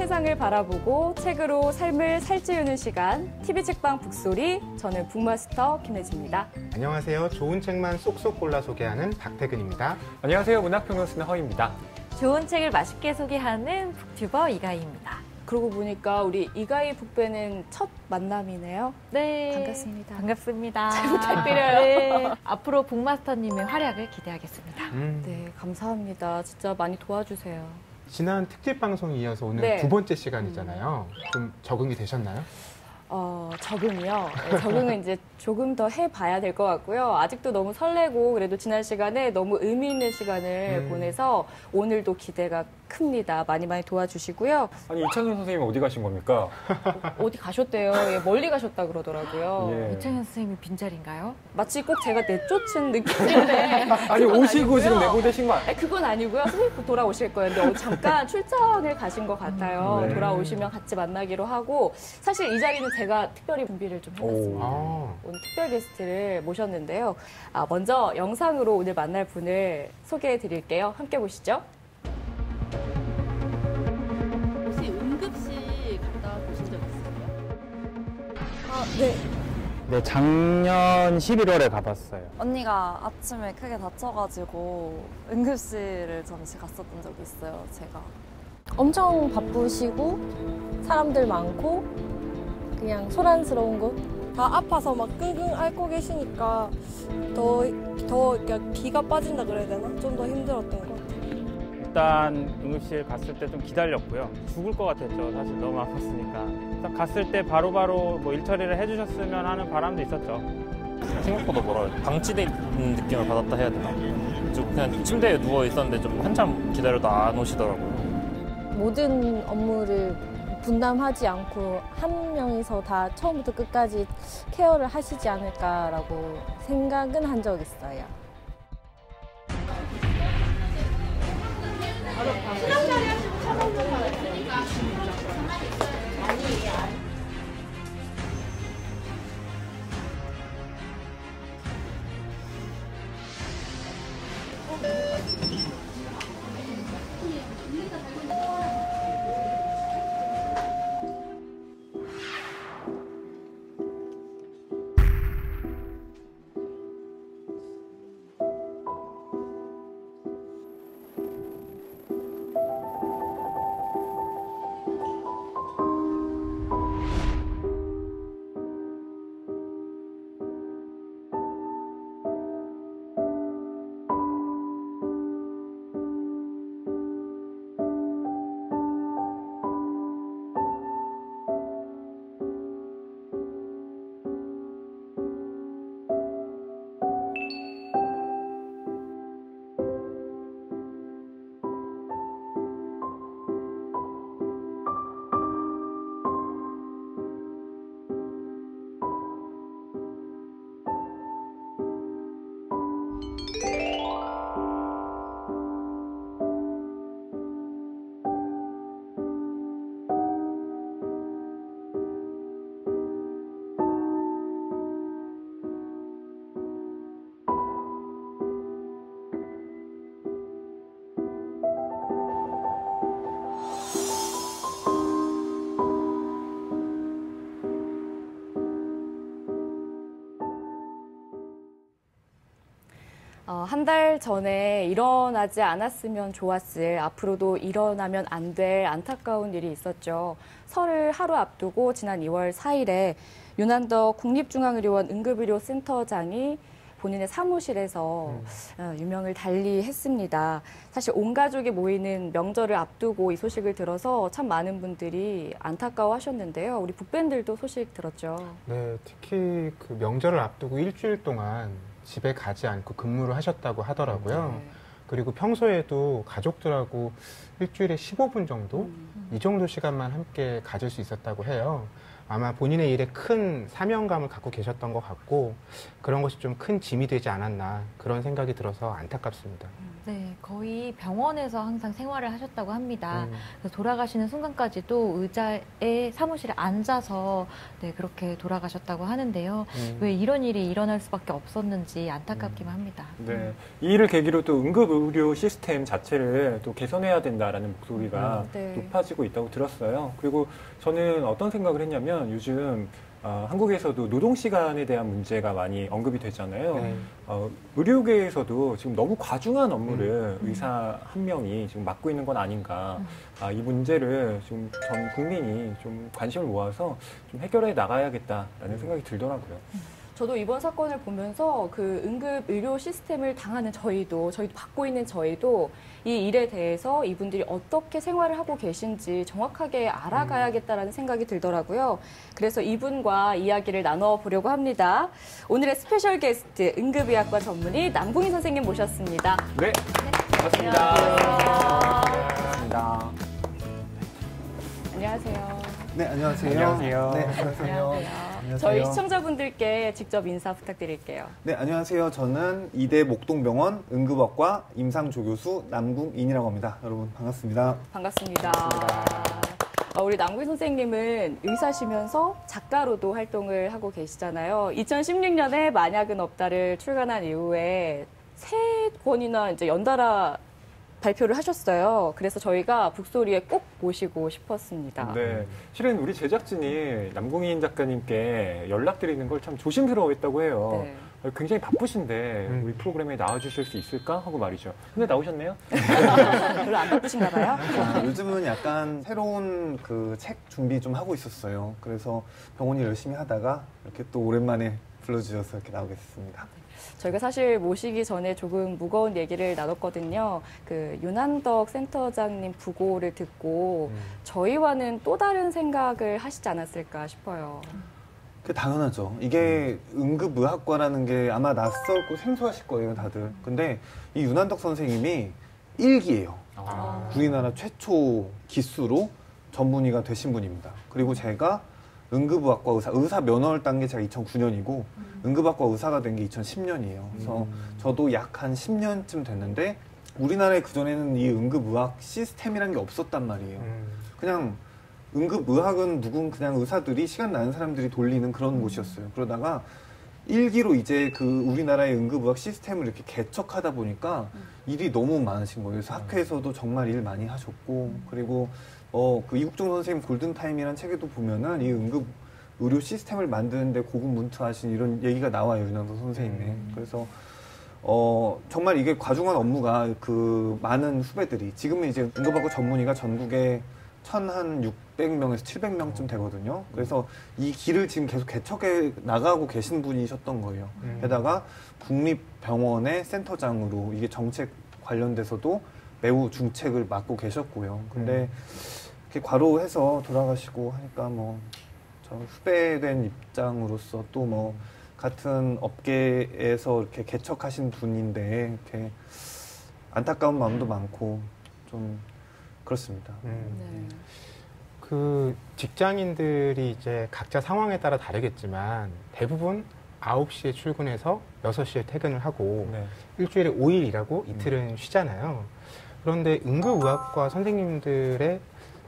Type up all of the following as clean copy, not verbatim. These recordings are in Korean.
세상을 바라보고 책으로 삶을 살찌우는 시간, TV 책방 북소리. 저는 북마스터 김혜지입니다. 안녕하세요. 좋은 책만 쏙쏙 골라 소개하는 박태근입니다. 안녕하세요. 문학평론 쓰는 허입니다. 좋은 책을 맛있게 소개하는 북튜버 이가희입니다. 그러고 보니까 우리 이가희 북배는 첫 만남이네요. 네. 반갑습니다. 반갑습니다. 잘 부탁드려요. 네. 앞으로 북마스터님의 활약을 기대하겠습니다. 네, 감사합니다. 진짜 많이 도와주세요. 지난 특집 방송에 이어서 오늘 네. 두 번째 시간이잖아요. 좀 적응이 되셨나요? 적응이요. 네, 적응은 이제 조금 더 해봐야 될 것 같고요. 아직도 너무 설레고 그래도 지난 시간에 너무 의미 있는 시간을 보내서 오늘도 기대가 큽니다. 많이 도와주시고요. 아니, 이창현 선생님 어디 가신 겁니까? 어디 가셨대요. 예, 멀리 가셨다 그러더라고요. 예. 이창현 선생님이 빈자리인가요? 마치 꼭 제가 내쫓은 느낌인데. 아니, 오시고 아니고요. 지금 내보내신 거 아니에요? 아니, 그건 아니고요. 선생님 돌아오실 거예요. 근데 잠깐 출장을 가신 것 같아요. 네. 돌아오시면 같이 만나기로 하고, 사실 이 자리는 제가 특별히 준비를 좀 해봤습니다. 오. 오늘 특별 게스트를 모셨는데요. 먼저 영상으로 오늘 만날 분을 소개해 드릴게요. 함께 보시죠. 혹시 응급실 갔다 보신 적 있으세요? 네. 네, 작년 11월에 가봤어요. 언니가 아침에 크게 다쳐가지고 응급실을 잠시 갔었던 적이 있어요, 제가. 엄청 바쁘시고 사람들 많고 그냥 소란스러운 곳. 다 아파서 막 끙끙 앓고 계시니까 더 그러니까 기가 빠진다 그래야 되나? 좀 더 힘들었던 것 같아요. 일단 응급실 갔을 때 좀 기다렸고요. 죽을 것 같았죠. 사실 너무 아팠으니까. 딱 갔을 때 바로바로 뭐 일처리를 해주셨으면 하는 바람도 있었죠. 생각보다 방치된 느낌을 받았다 해야 되나? 좀 그냥 침대에 누워 있었는데 좀 한참 기다려도 안 오시더라고요. 모든 업무를 분담하지 않고 한 명이서 다 처음부터 끝까지 케어를 하시지 않을까라고 생각은 한 적 있어요. 한 달 전에 일어나지 않았으면 좋았을, 앞으로도 일어나면 안 될 안타까운 일이 있었죠. 설을 하루 앞두고 지난 2월 4일에 윤한덕 국립중앙의료원 응급의료센터장이 본인의 사무실에서 유명을 달리했습니다. 사실 온 가족이 모이는 명절을 앞두고 이 소식을 들어서 참 많은 분들이 안타까워하셨는데요. 우리 북밴들도 소식 들었죠. 네, 특히 그 명절을 앞두고 일주일 동안 집에 가지 않고 근무를 하셨다고 하더라고요. 네. 그리고 평소에도 가족들하고 일주일에 15분 정도? 이 정도 시간만 함께 가질 수 있었다고 해요. 아마 본인의 일에 큰 사명감을 갖고 계셨던 것 같고 그런 것이 좀 큰 짐이 되지 않았나 그런 생각이 들어서 안타깝습니다. 네, 거의 병원에서 항상 생활을 하셨다고 합니다. 그래서 돌아가시는 순간까지도 의자에 사무실에 앉아서 네, 그렇게 돌아가셨다고 하는데요. 왜 이런 일이 일어날 수밖에 없었는지 안타깝기만 합니다. 네, 이 일을 계기로 또 응급의료 시스템 자체를 또 개선해야 된다라는 목소리가 네. 높아지고 있다고 들었어요. 그리고 저는 어떤 생각을 했냐면 요즘 한국에서도 노동시간에 대한 문제가 많이 언급이 되잖아요. 네. 의료계에서도 지금 너무 과중한 업무를 의사 한 명이 지금 맡고 있는 건 아닌가. 이 문제를 좀 전 국민이 좀 관심을 모아서 좀 해결해 나가야겠다라는 생각이 들더라고요. 저도 이번 사건을 보면서 그 응급 의료 시스템을 당하는 저희도 받고 있는 저희도 이 일에 대해서 이분들이 어떻게 생활을 하고 계신지 정확하게 알아가야겠다라는 생각이 들더라고요. 그래서 이분과 이야기를 나눠보려고 합니다. 오늘의 스페셜 게스트 응급의학과 전문의 남궁인 선생님 모셨습니다. 네, 반갑습니다. 반갑습니다. 안녕하세요. 네, 안녕하세요. 안녕하세요. 네, 안녕하세요. 안녕하세요. 저희 시청자분들께 직접 인사 부탁드릴게요. 네, 안녕하세요. 저는 이대 목동병원 응급학과 임상조교수 남궁인이라고 합니다. 여러분 반갑습니다. 반갑습니다. 우리 남궁인 선생님은 의사시면서 작가로도 활동을 하고 계시잖아요. 2016년에 만약은 없다를 출간한 이후에 3권이나 이제 연달아 발표를 하셨어요. 그래서 저희가 북소리에 꼭 모시고 싶었습니다. 네, 실은 우리 제작진이 남궁인 작가님께 연락드리는 걸 참 조심스러워했다고 해요. 네. 굉장히 바쁘신데 우리 프로그램에 나와주실 수 있을까 하고 말이죠. 근데 나오셨네요. 별로 안 바쁘신가 봐요. 요즘은 약간 새로운 그 책 준비 좀 하고 있었어요. 그래서 병원 일 열심히 하다가 이렇게 또 오랜만에 불러주셔서 이렇게 나오게 됐습니다. 저희가 사실 모시기 전에 조금 무거운 얘기를 나눴거든요. 그 윤한덕 센터장님 부고를 듣고 저희와는 또 다른 생각을 하시지 않았을까 싶어요. 그게 당연하죠. 이게 응급의학과라는 게 아마 낯설고 생소하실 거예요, 다들. 근데 이 윤한덕 선생님이 1기예요. 우리나라 최초 기수로 전문의가 되신 분입니다. 그리고 제가 응급의학과 의사 면허를 딴 게 제가 2009년이고 응급학과 의사가 된 게 2010년이에요. 그래서 저도 약 한 10년쯤 됐는데 우리나라에 그전에는 이 응급의학 시스템이라는 게 없었단 말이에요. 그냥 응급의학은 그냥 의사들이 시간 나는 사람들이 돌리는 그런 곳이었어요. 그러다가 1기로 이제 그 우리나라의 응급의학 시스템을 이렇게 개척하다 보니까 일이 너무 많으신 거예요. 그래서 학회에서도 정말 일 많이 하셨고 그리고 그 이국종 선생님 골든타임이라는 책에도 보면은 이 응급 의료 시스템을 만드는데 고군분투하신 이런 얘기가 나와요, 윤한덕 선생님의. 그래서 정말 이게 과중한 업무가 그 많은 후배들이 지금은 이제 응급학과 전문의가 전국에 1,600명에서 700명쯤 되거든요. 그래서 이 길을 지금 계속 개척해 나가고 계신 분이셨던 거예요. 게다가 국립병원의 센터장으로 이게 정책 관련돼서도 매우 중책을 맡고 계셨고요. 근데 이렇게 과로해서 돌아가시고 하니까 저 후배된 입장으로서 또 같은 업계에서 이렇게 개척하신 분인데 이렇게 안타까운 마음도 많고 좀 그렇습니다. 그 직장인들이 이제 각자 상황에 따라 다르겠지만 대부분 9시에 출근해서 6시에 퇴근을 하고 일주일에 5일 일하고 이틀은 쉬잖아요. 그런데 응급의학과 선생님들의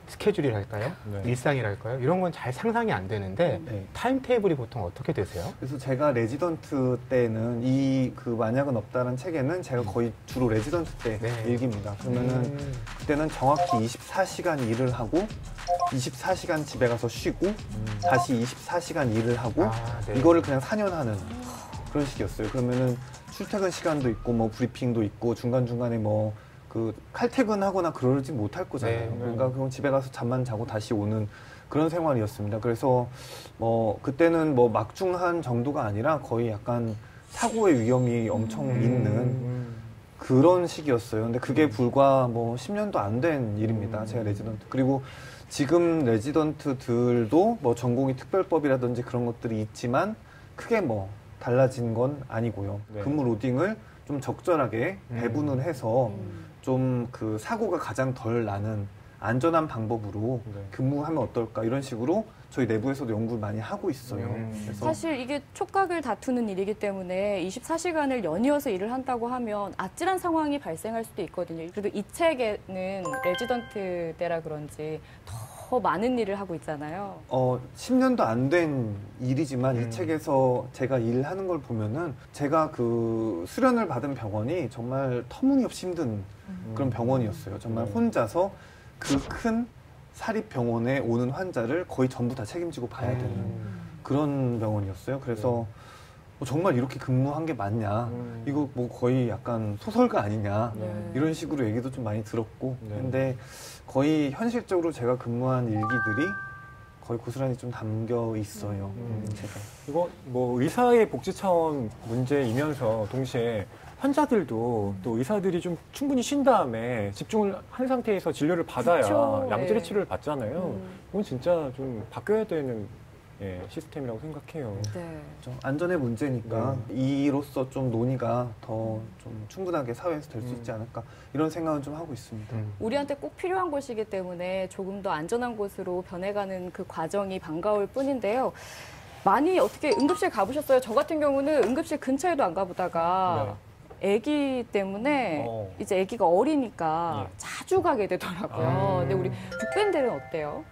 스케줄이랄까요? 일상이랄까요? 이런 건 잘 상상이 안 되는데 타임테이블이 보통 어떻게 되세요? 그래서 제가 레지던트 때는 이 그 만약은 없다는 책에는 제가 거의 주로 레지던트 때 일기입니다. 그러면은 그때는 정확히 24시간 일을 하고 24시간 집에 가서 쉬고 다시 24시간 일을 하고 이거를 그냥 4년 하는 그런 식이었어요. 그러면은 출퇴근 시간도 있고 브리핑도 있고 중간중간에 그 칼퇴근하거나 그러지 못할 거잖아요. 그러니까 그건 집에 가서 잠만 자고 다시 오는 그런 생활이었습니다. 그래서 그때는 막중한 정도가 아니라 거의 약간 사고의 위험이 엄청 있는 그런 시기였어요. 근데 그게 불과 10년도 안 된 일입니다. 제가 레지던트. 그리고 지금 레지던트들도 전공의 특별법이라든지 그런 것들이 있지만 크게 달라진 건 아니고요. 근무 로딩을 좀 적절하게 배분을 해서 좀 그 사고가 가장 덜 나는 안전한 방법으로 근무하면 어떨까 이런 식으로 저희 내부에서도 연구를 많이 하고 있어요. 그래서 사실 이게 촉각을 다투는 일이기 때문에 24시간을 연이어서 일을 한다고 하면 아찔한 상황이 발생할 수도 있거든요. 그래도 이 책에는 레지던트 때라 그런지 더 많은 일을 하고 있잖아요. 10년도 안 된 일이지만 이 책에서 제가 일하는 걸 보면은 제가 그 수련을 받은 병원이 정말 터무니없이 힘든 그런 병원이었어요. 정말 혼자서 그 큰 사립병원에 오는 환자를 거의 전부 다 책임지고 봐야 되는 그런 병원이었어요. 그래서 정말 이렇게 근무한 게 맞냐, 이거 뭐 거의 약간 소설가 아니냐, 이런 식으로 얘기도 좀 많이 들었고, 근데 거의 현실적으로 제가 근무한 일기들이 거의 고스란히 좀 담겨 있어요. 제가. 이거 뭐 의사의 복지 차원 문제이면서 동시에 환자들도 또 의사들이 좀 충분히 쉰 다음에 집중을 한 상태에서 진료를 받아야 그쵸, 양질의 네. 치료를 받잖아요. 이건 진짜 좀 바뀌어야 되는 시스템이라고 생각해요. 네. 안전의 문제니까 이로써 좀 논의가 더 좀 충분하게 사회에서 될 수 있지 않을까 이런 생각은 좀 하고 있습니다. 우리한테 꼭 필요한 곳이기 때문에 조금 더 안전한 곳으로 변해가는 그 과정이 반가울 뿐인데요. 많이 어떻게 응급실 가보셨어요? 저 같은 경우는 응급실 근처에도 안 가보다가 아기 때문에 이제 아기가 어리니까 자주 가게 되더라고요. 근데 우리 북밴들은 어때요?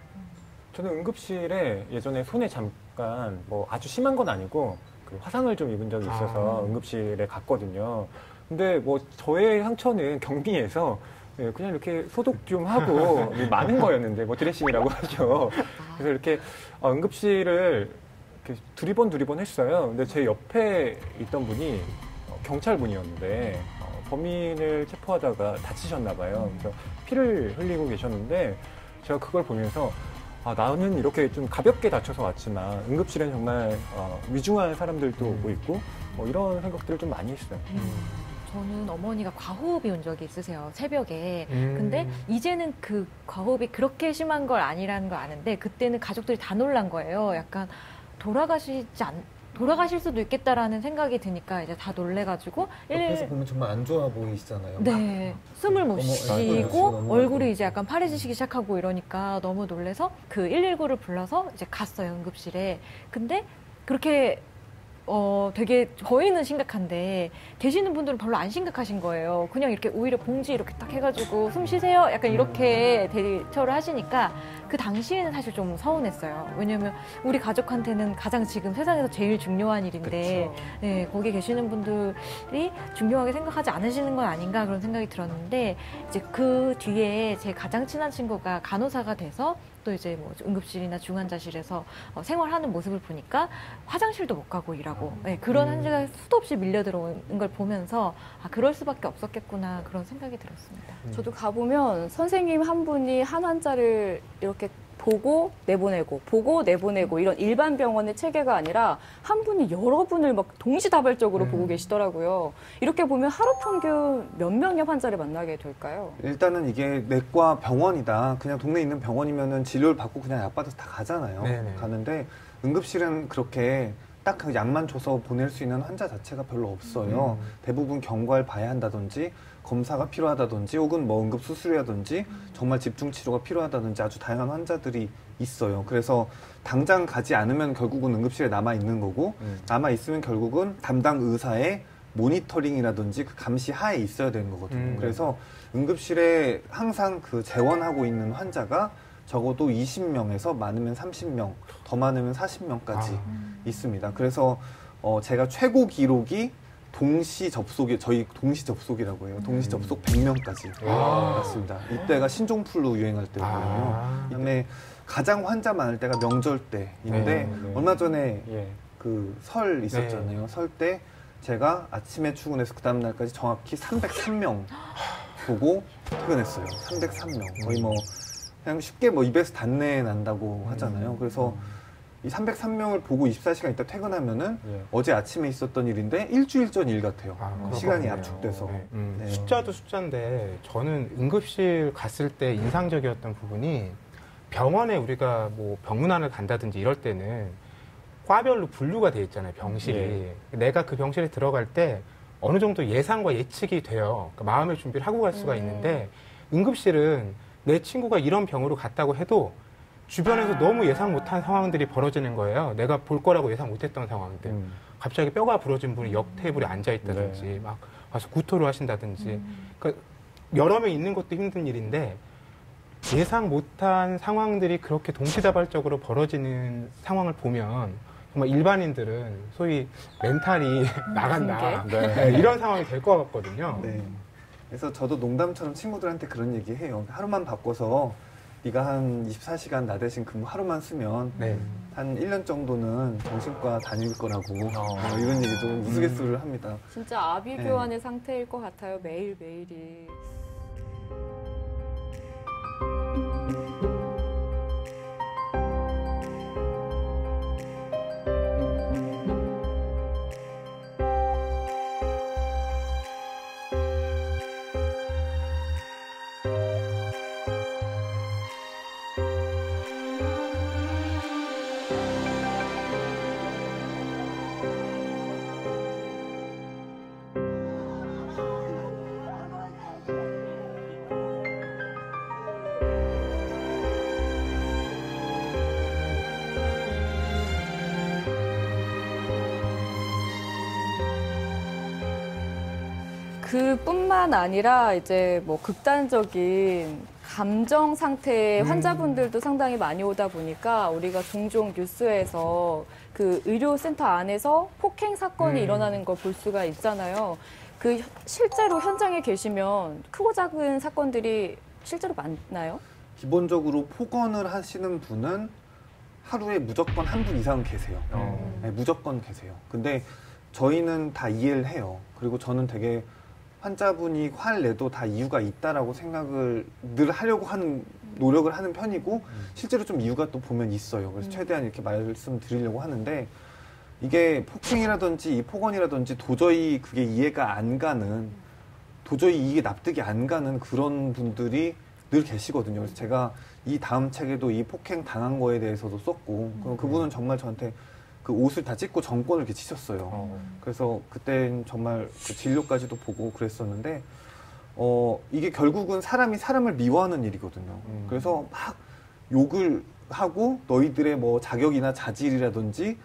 저는 응급실에 예전에 손에 잠깐 뭐 아주 심한 건 아니고 그 화상을 좀 입은 적이 있어서 응급실에 갔거든요. 근데 뭐 저의 상처는 경미해서 그냥 이렇게 소독 좀 하고 많은 거였는데 뭐 드레싱이라고 하죠. 그래서 이렇게 응급실을 이렇게 두리번 했어요. 근데 제 옆에 있던 분이 경찰분이었는데 범인을 체포하다가 다치셨나 봐요. 그래서 피를 흘리고 계셨는데 제가 그걸 보면서 나는 이렇게 좀 가볍게 다쳐서 왔지만 응급실엔 정말 위중한 사람들도 오고 있고 이런 생각들을 좀 많이 했어요. 저는 어머니가 과호흡이 온 적이 있으세요, 새벽에. 근데 이제는 그 과호흡이 그렇게 심한 걸 아니라는 걸 아는데 그때는 가족들이 다 놀란 거예요. 약간 돌아가실 수도 있겠다라는 생각이 드니까 이제 다 놀래가지고 옆에서 보면 정말 안 좋아 보이시잖아요. 네, 숨을 못 쉬고 얼굴이 이제 약간 파래지시기 시작하고 이러니까 너무 놀래서 그 119를 불러서 이제 갔어요, 응급실에. 근데 그렇게 되게 저희는 심각한데 계시는 분들은 별로 안 심각하신 거예요. 그냥 이렇게 오히려 봉지 이렇게 딱 해가지고 숨 쉬세요 약간 이렇게 대처를 하시니까 그 당시에는 사실 좀 서운했어요. 왜냐면 우리 가족한테는 가장 지금 세상에서 제일 중요한 일인데 네, 거기 계시는 분들이 중요하게 생각하지 않으시는 건 아닌가 그런 생각이 들었는데 이제 그 뒤에 제 가장 친한 친구가 간호사가 돼서 또 이제 뭐 응급실이나 중환자실에서 생활하는 모습을 보니까 화장실도 못 가고 일하고 그런 환자가 수도 없이 밀려 들어오는 걸 보면서 그럴 수밖에 없었겠구나 그런 생각이 들었습니다. 저도 가보면 선생님 한 분이 한 환자를 이렇게 보고 내보내고 이런 일반 병원의 체계가 아니라 한 분이 여러 분을 막 동시다발적으로 보고 계시더라고요. 이렇게 보면 하루 평균 몇 명의 환자를 만나게 될까요? 일단은 이게 내과 병원이다. 그냥 동네에 있는 병원이면은 진료를 받고 그냥 약 받아서 다 가잖아요. 네네. 가는데 응급실은 그렇게 딱 그 약만 줘서 보낼 수 있는 환자 자체가 별로 없어요. 대부분 경과를 봐야 한다든지 검사가 필요하다든지 혹은 뭐 응급 수술이라든지 정말 집중 치료가 필요하다든지 아주 다양한 환자들이 있어요. 그래서 당장 가지 않으면 결국은 응급실에 남아 있는 거고 남아 있으면 결국은 담당 의사의 모니터링이라든지 그 감시 하에 있어야 되는 거거든요. 그래서 응급실에 항상 그 재원하고 있는 환자가 적어도 20명에서 많으면 30명, 더 많으면 40명까지 있습니다. 그래서 제가 최고 기록이 동시 접속이라고 해요. 동시 접속 100명까지 맞습니다. 이때가 신종플루 유행할 때거든요. 그다음에 가장 환자 많을 때가 명절 때인데 얼마 전에 그 설 있었잖아요. 설 때 제가 아침에 출근해서 그 다음 날까지 정확히 303명 보고 퇴근했어요. 303명. 거의 뭐 그냥 쉽게 뭐 입에서 단내 난다고 하잖아요. 그래서 이 303명을 보고 24시간 있다 퇴근하면은 어제 아침에 있었던 일인데 일주일 전 일 같아요. 시간이 압축돼서. 네. 숫자도 숫자인데 저는 응급실 갔을 때 인상적이었던 부분이 병원에 우리가 뭐 병문안을 간다든지 이럴 때는 과별로 분류가 돼 있잖아요, 병실이. 내가 그 병실에 들어갈 때 어느 정도 예상과 예측이 돼요. 그러니까 마음의 준비를 하고 갈 수가 있는데 응급실은 내 친구가 이런 병으로 갔다고 해도 주변에서 너무 예상 못한 상황들이 벌어지는 거예요. 내가 볼 거라고 예상 못했던 상황들. 갑자기 뼈가 부러진 분이 옆 테이블에 앉아있다든지 네. 막 와서 구토를 하신다든지 그러니까 여러 명 있는 것도 힘든 일인데 예상 못한 상황들이 그렇게 동시다발적으로 벌어지는 상황을 보면 정말 일반인들은 소위 멘탈이 나간다 네, 이런 상황이 될 것 같거든요. 네. 그래서 저도 농담처럼 친구들한테 그런 얘기해요. 하루만 바꿔서 네가 한 24시간 나 대신 근무 하루만 쓰면 한 1년 정도는 정신과 다닐 거라고 이런 얘기도 우스갯소리를 합니다. 진짜 아비규환의 상태일 것 같아요. 매일매일이. 그뿐만 아니라 이제 뭐 극단적인 감정 상태의 환자분들도 상당히 많이 오다 보니까 우리가 종종 뉴스에서 그 의료센터 안에서 폭행 사건이 일어나는 걸 볼 수가 있잖아요. 그 실제로 현장에 계시면 크고 작은 사건들이 실제로 많나요? 기본적으로 폭언을 하시는 분은 하루에 무조건 한 분 이상은 계세요. 네, 무조건 계세요. 근데 저희는 다 이해를 해요. 그리고 저는 되게 환자분이 화를 내도 다 이유가 있다라고 생각을 늘 하려고 하는 노력을 하는 편이고 실제로 좀 이유가 또 보면 있어요. 그래서 최대한 이렇게 말씀드리려고 하는데 이게 폭행이라든지 폭언이라든지 도저히 그게 이해가 안 가는 도저히 이게 납득이 안 가는 그런 분들이 늘 계시거든요. 그래서 제가 이 다음 책에도 이 폭행 당한 거에 대해서도 썼고 그럼 그분은 정말 저한테 그 옷을 다 찢고 정권을 이렇게 치셨어요. 그래서 그땐 정말 그 진료까지도 보고 그랬었는데 이게 결국은 사람이 사람을 미워하는 일이거든요. 그래서 막 욕을 하고 너희들의 뭐 자격이나 자질이라든지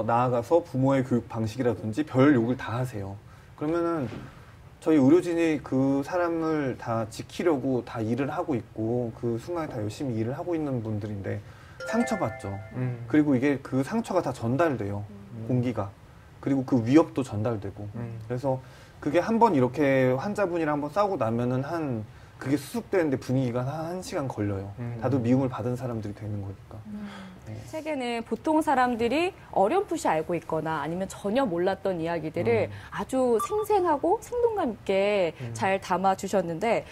나아가서 부모의 교육 방식이라든지 별 욕을 다 하세요. 그러면은 저희 의료진이 그 사람을 다 지키려고 다 일을 하고 있고 그 순간에 다 열심히 일을 하고 있는 분들인데 상처받죠. 그리고 이게 그 상처가 다 전달돼요. 공기가. 그리고 그 위협도 전달되고. 그래서 그게 한번 이렇게 환자분이랑 한번 싸우고 나면은 그게 수습되는데 분위기가 한 1시간 걸려요. 다들 미움을 받은 사람들이 되는 거니까. 네. 책에는 보통 사람들이 어렴풋이 알고 있거나 아니면 전혀 몰랐던 이야기들을 아주 생생하고 생동감 있게 잘 담아주셨는데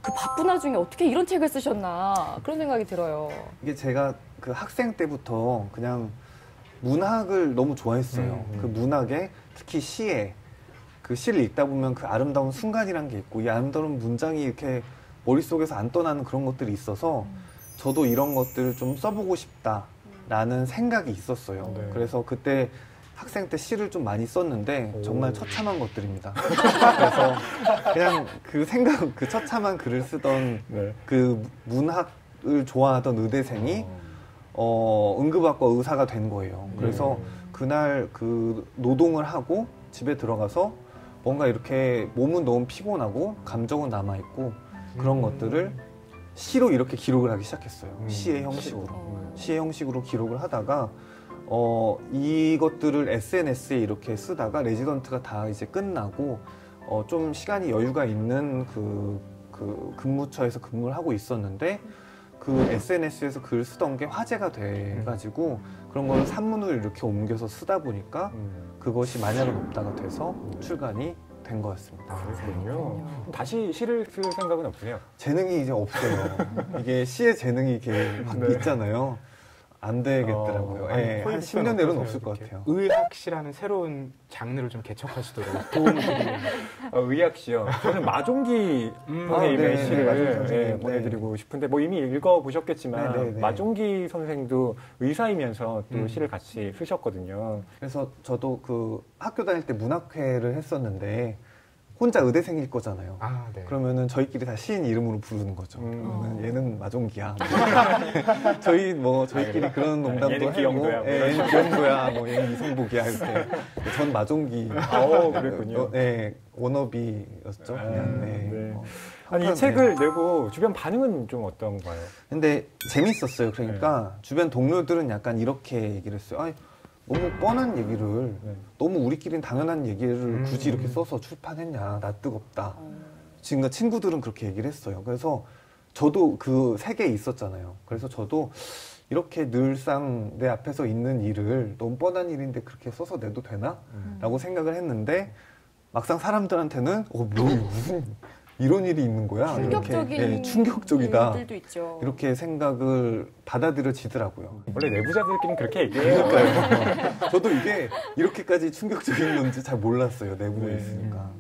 그 바쁜 와중에 어떻게 이런 책을 쓰셨나 그런 생각이 들어요. 이게 제가 그 학생 때부터 그냥 문학을 너무 좋아했어요. 그 문학에 특히 시에 그 시를 읽다 보면 그 아름다운 순간이란 게 있고 이 아름다운 문장이 이렇게 머릿속에서 안 떠나는 그런 것들이 있어서 저도 이런 것들을 좀 써보고 싶다라는 생각이 있었어요. 그래서 그때 학생 때 시를 좀 많이 썼는데 정말 처참한 것들입니다. 그래서 그냥 그 생각, 그 처참한 글을 쓰던 그 문학을 좋아하던 의대생이 응급학과 의사가 된 거예요. 그래서 그날 그 노동을 하고 집에 들어가서 뭔가 이렇게 몸은 너무 피곤하고 감정은 남아있고 그런 것들을 시로 이렇게 기록을 하기 시작했어요. 시의 형식으로 기록을 하다가 이것들을 SNS에 이렇게 쓰다가 레지던트가 다 이제 끝나고 좀 시간이 여유가 있는 그 근무처에서 근무를 하고 있었는데 그 SNS에서 글을 쓰던 게 화제가 돼가지고 그런 걸 산문을 이렇게 옮겨서 쓰다 보니까 그것이 마냐로 높다가 돼서 출간이 된 거였습니다. 그렇군요. 다시 시를 쓸 생각은 없으세요? 재능이 이제 없어요. 이게 시의 재능이 이렇게 확 있잖아요. 안 되겠더라고요. 한 10년 내로는 없을 것 같아요. 의학시라는 새로운 장르를 좀 개척하시도록 도움을 드리는. 의학시요. 저는 마종기 선생님의 시를 보내드리고 싶은데 뭐 이미 읽어보셨겠지만 마종기 선생도 의사이면서 또 시를 같이 쓰셨거든요. 그래서 저도 그 학교 다닐 때 문학회를 했었는데 혼자 의대생일 거잖아요. 아, 네. 그러면은 저희끼리 다 시인 이름으로 부르는 거죠. 그러면 얘는 마종기야. 저희끼리 그런 농담도 얘는 하고, 기영도야. 얘는 기영도야, 얘는 이성복이야 이렇게. 전 마종기. 그랬군요. 네, 워너비였죠. 그냥. 네. 아니 이 책을 내고 주변 반응은 좀 어떤가요? 근데 재밌었어요. 그러니까 주변 동료들은 약간 이렇게 얘기를 했어요. 아니, 너무 뻔한 얘기를, 너무 우리끼리는 당연한 얘기를 굳이 이렇게 써서 출판했냐, 나 뜨겁다. 지금 친구들은 그렇게 얘기를 했어요. 그래서 저도 그 세계에 있었잖아요. 그래서 저도 이렇게 늘상 내 앞에서 있는 일을 너무 뻔한 일인데 그렇게 써서 내도 되나? 라고 생각을 했는데 막상 사람들한테는 무슨 이런 일이 있는 거야. 충격적인 충격적이다. 일들도 있죠. 이렇게 생각을 받아들여지더라고요. 원래 내부자들끼리는 그렇게 얘기해요. 그러니까요. 저도 이게 이렇게까지 충격적인 건지 잘 몰랐어요. 내부에 있으니까.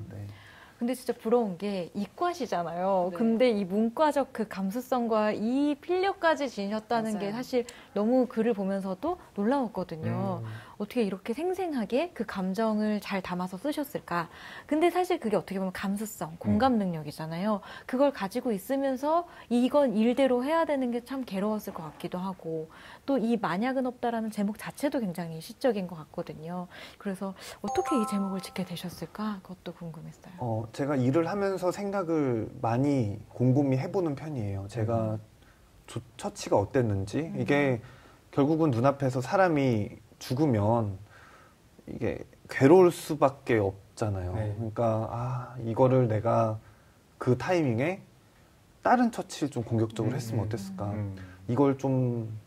근데 진짜 부러운 게 이과시잖아요. 네. 근데 이 문과적 그 감수성과 이 필력까지 지니셨다는 맞아요. 게 사실 너무 글을 보면서도 놀라웠거든요. 어떻게 이렇게 생생하게 그 감정을 잘 담아서 쓰셨을까. 근데 사실 그게 어떻게 보면 감수성, 공감 능력이잖아요. 그걸 가지고 있으면서 이건 일대로 해야 되는 게 참 괴로웠을 것 같기도 하고 또 이 만약은 없다라는 제목 자체도 굉장히 시적인 것 같거든요. 그래서 어떻게 이 제목을 짓게 되셨을까? 그것도 궁금했어요. 제가 일을 하면서 생각을 많이 곰곰이 해보는 편이에요. 제가 처치가 어땠는지. 이게 결국은 눈앞에서 사람이 죽으면 이게 괴로울 수밖에 없잖아요. 네. 그러니까 이거를 내가 그 타이밍에 다른 처치를 좀 공격적으로 했으면 어땠을까. 이걸 좀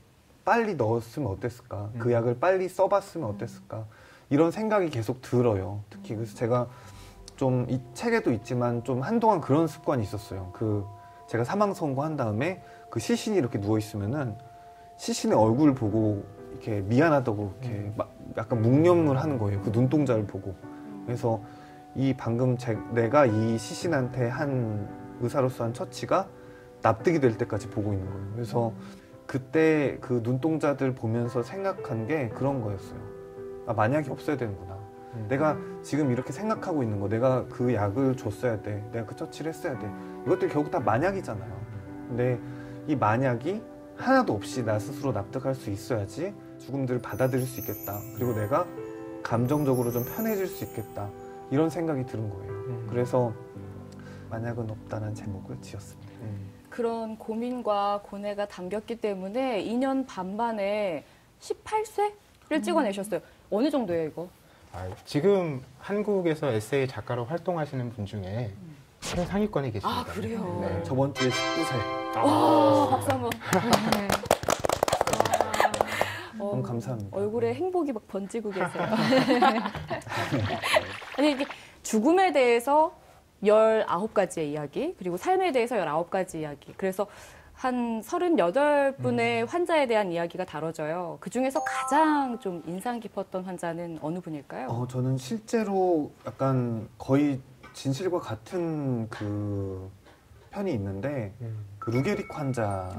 빨리 넣었으면 어땠을까. 그 약을 빨리 써봤으면 어땠을까. 이런 생각이 계속 들어요. 특히 그래서 제가 좀 이 책에도 있지만 좀 한동안 그런 습관이 있었어요. 제가 사망 선고한 다음에 그 시신이 이렇게 누워 있으면은 시신의 얼굴 보고 이렇게 미안하다고 이렇게 약간 묵념을 하는 거예요. 그 눈동자를 보고. 그래서 이 방금 내가 이 시신한테 한 의사로서 한 처치가 납득이 될 때까지 보고 있는 거예요. 그래서 그때 그 눈동자들 보면서 생각한 게 그런 거였어요. 만약이 없어야 되는구나. 내가 지금 이렇게 생각하고 있는 거, 내가 그 약을 줬어야 돼, 내가 그 처치를 했어야 돼. 이것들 결국 다 만약이잖아요. 근데 이 만약이 하나도 없이 나 스스로 납득할 수 있어야지 죽음들을 받아들일 수 있겠다. 그리고 내가 감정적으로 좀 편해질 수 있겠다. 이런 생각이 드는 거예요. 그래서 만약은 없다는 제목을 지었습니다. 그런 고뇌가 담겼기 때문에 2년 반 만에 18쇄를 찍어내셨어요. 어느 정도예요, 이거? 지금 한국에서 에세이 작가로 활동하시는 분 중에 최상위권에 계십니다. 아, 그래요? 네. 저번 주에 19세. 박수 한번. 너무 감사합니다. 얼굴에 행복이 막 번지고 계세요. 아니, 이게 죽음에 대해서 19가지의 이야기, 그리고 삶에 대해서 19가지 이야기. 그래서 한 38분의 환자에 대한 이야기가 다뤄져요. 그중에서 가장 좀 인상 깊었던 환자는 어느 분일까요? 저는 실제로 약간 거의 진실과 같은 그 편이 있는데 그 루게릭 환자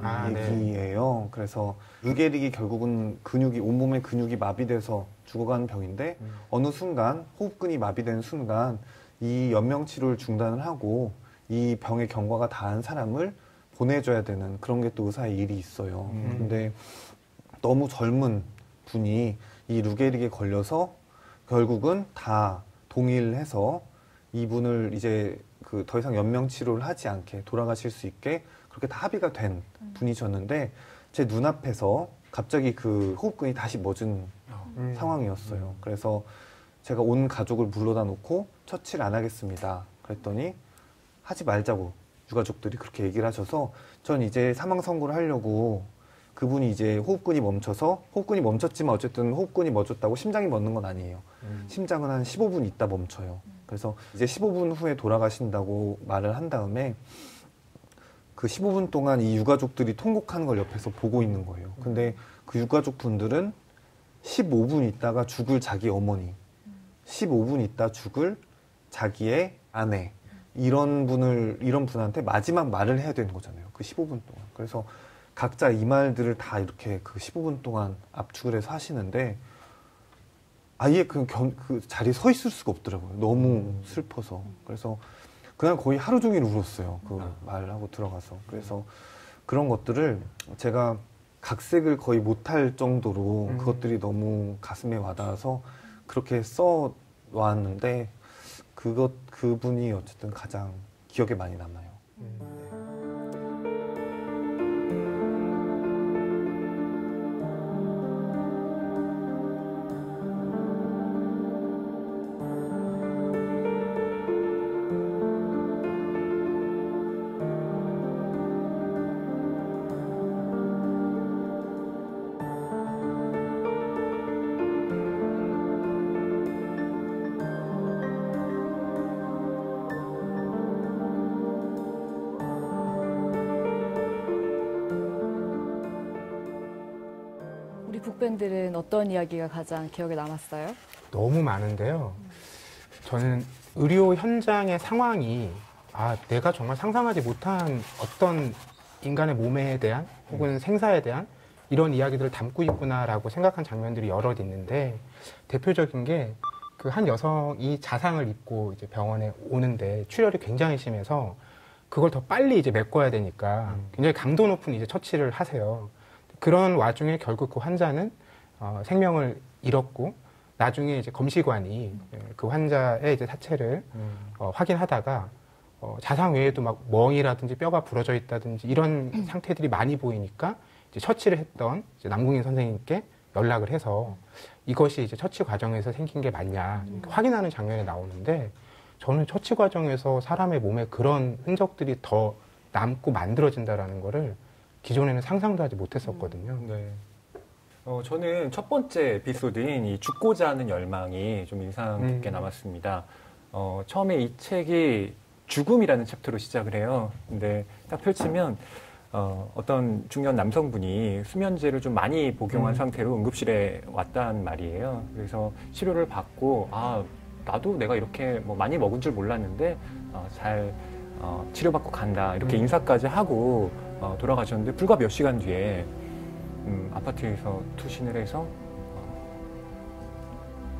얘기예요. 그래서 루게릭이 결국은 온몸의 근육이 마비돼서 죽어가는 병인데 어느 순간 호흡근이 마비되는 순간 이 연명 치료를 중단을 하고 이 병의 경과가 다한 사람을 보내줘야 되는 그런 게 또 의사의 일이 있어요. 근데 너무 젊은 분이 이 루게릭에 걸려서 결국은 다 동의해서 이분을 이제 더 이상 연명 치료를 하지 않게 돌아가실 수 있게 그렇게 다 합의가 된 분이셨는데 제 눈앞에서 갑자기 그 호흡근이 다시 멎은 상황이었어요. 그래서 제가 온 가족을 불러다 놓고 처치를 안 하겠습니다. 그랬더니 하지 말자고 유가족들이 그렇게 얘기를 하셔서 전 이제 사망 선고를 하려고 그분이 이제 호흡근이 멈췄지만 어쨌든 호흡근이 멎었다고 심장이 멎는 건 아니에요. 심장은 한 15분 있다 멈춰요. 그래서 이제 15분 후에 돌아가신다고 말을 한 다음에 그 15분 동안 이 유가족들이 통곡하는 걸 옆에서 보고 있는 거예요. 근데 그 유가족 분들은 15분 있다가 죽을 자기 어머니, 15분 있다 죽을 자기의 아내, 이런 분한테 마지막 말을 해야 되는 거잖아요. 그 15분 동안. 그래서 각자 이 말들을 다 이렇게 그 15분 동안 압축을 해서 하시는데 아예 그 자리에 서 있을 수가 없더라고요. 너무 슬퍼서. 그래서 그날 거의 하루 종일 울었어요. 그 말하고 들어가서. 그래서 그런 것들을 제가 각색을 거의 못할 정도로 그것들이 너무 가슴에 와닿아서 그렇게 써 왔는데 그분이 어쨌든 가장 기억에 많이 남아요. 우리 북밴들은 어떤 이야기가 가장 기억에 남았어요? 너무 많은데요. 저는 의료 현장의 상황이 내가 정말 상상하지 못한 어떤 인간의 몸에 대한 혹은 생사에 대한 이런 이야기들을 담고 있구나라고 생각한 장면들이 여럿 있는데 대표적인 게 그 한 여성이 자상을 입고 이제 병원에 오는데 출혈이 굉장히 심해서 그걸 더 빨리 이제 메꿔야 되니까 굉장히 강도 높은 이제 처치를 하세요. 그런 와중에 결국 그 환자는 생명을 잃었고 나중에 이제 검시관이 그 환자의 이제 사체를 확인하다가 자상 외에도 막 멍이라든지 뼈가 부러져 있다든지 이런 상태들이 많이 보이니까 이제 처치를 했던 이제 남궁인 선생님께 연락을 해서 이것이 이제 처치 과정에서 생긴 게 맞냐 확인하는 장면이 나오는데 저는 처치 과정에서 사람의 몸에 그런 흔적들이 더 남고 만들어진다라는 거를 기존에는 상상도 하지 못했었거든요. 네. 저는 첫 번째 에피소드인 이 죽고자 하는 열망이 좀 인상 깊게 남았습니다. 처음에 이 책이 죽음이라는 챕터로 시작을 해요. 근데 딱 펼치면 어떤 중년 남성분이 수면제를 좀 많이 복용한 상태로 응급실에 왔단 말이에요. 그래서 치료를 받고 나도 내가 이렇게 뭐 많이 먹은 줄 몰랐는데 잘 치료받고 간다 이렇게 인사까지 하고 돌아가셨는데 불과 몇 시간 뒤에 아파트에서 투신을 해서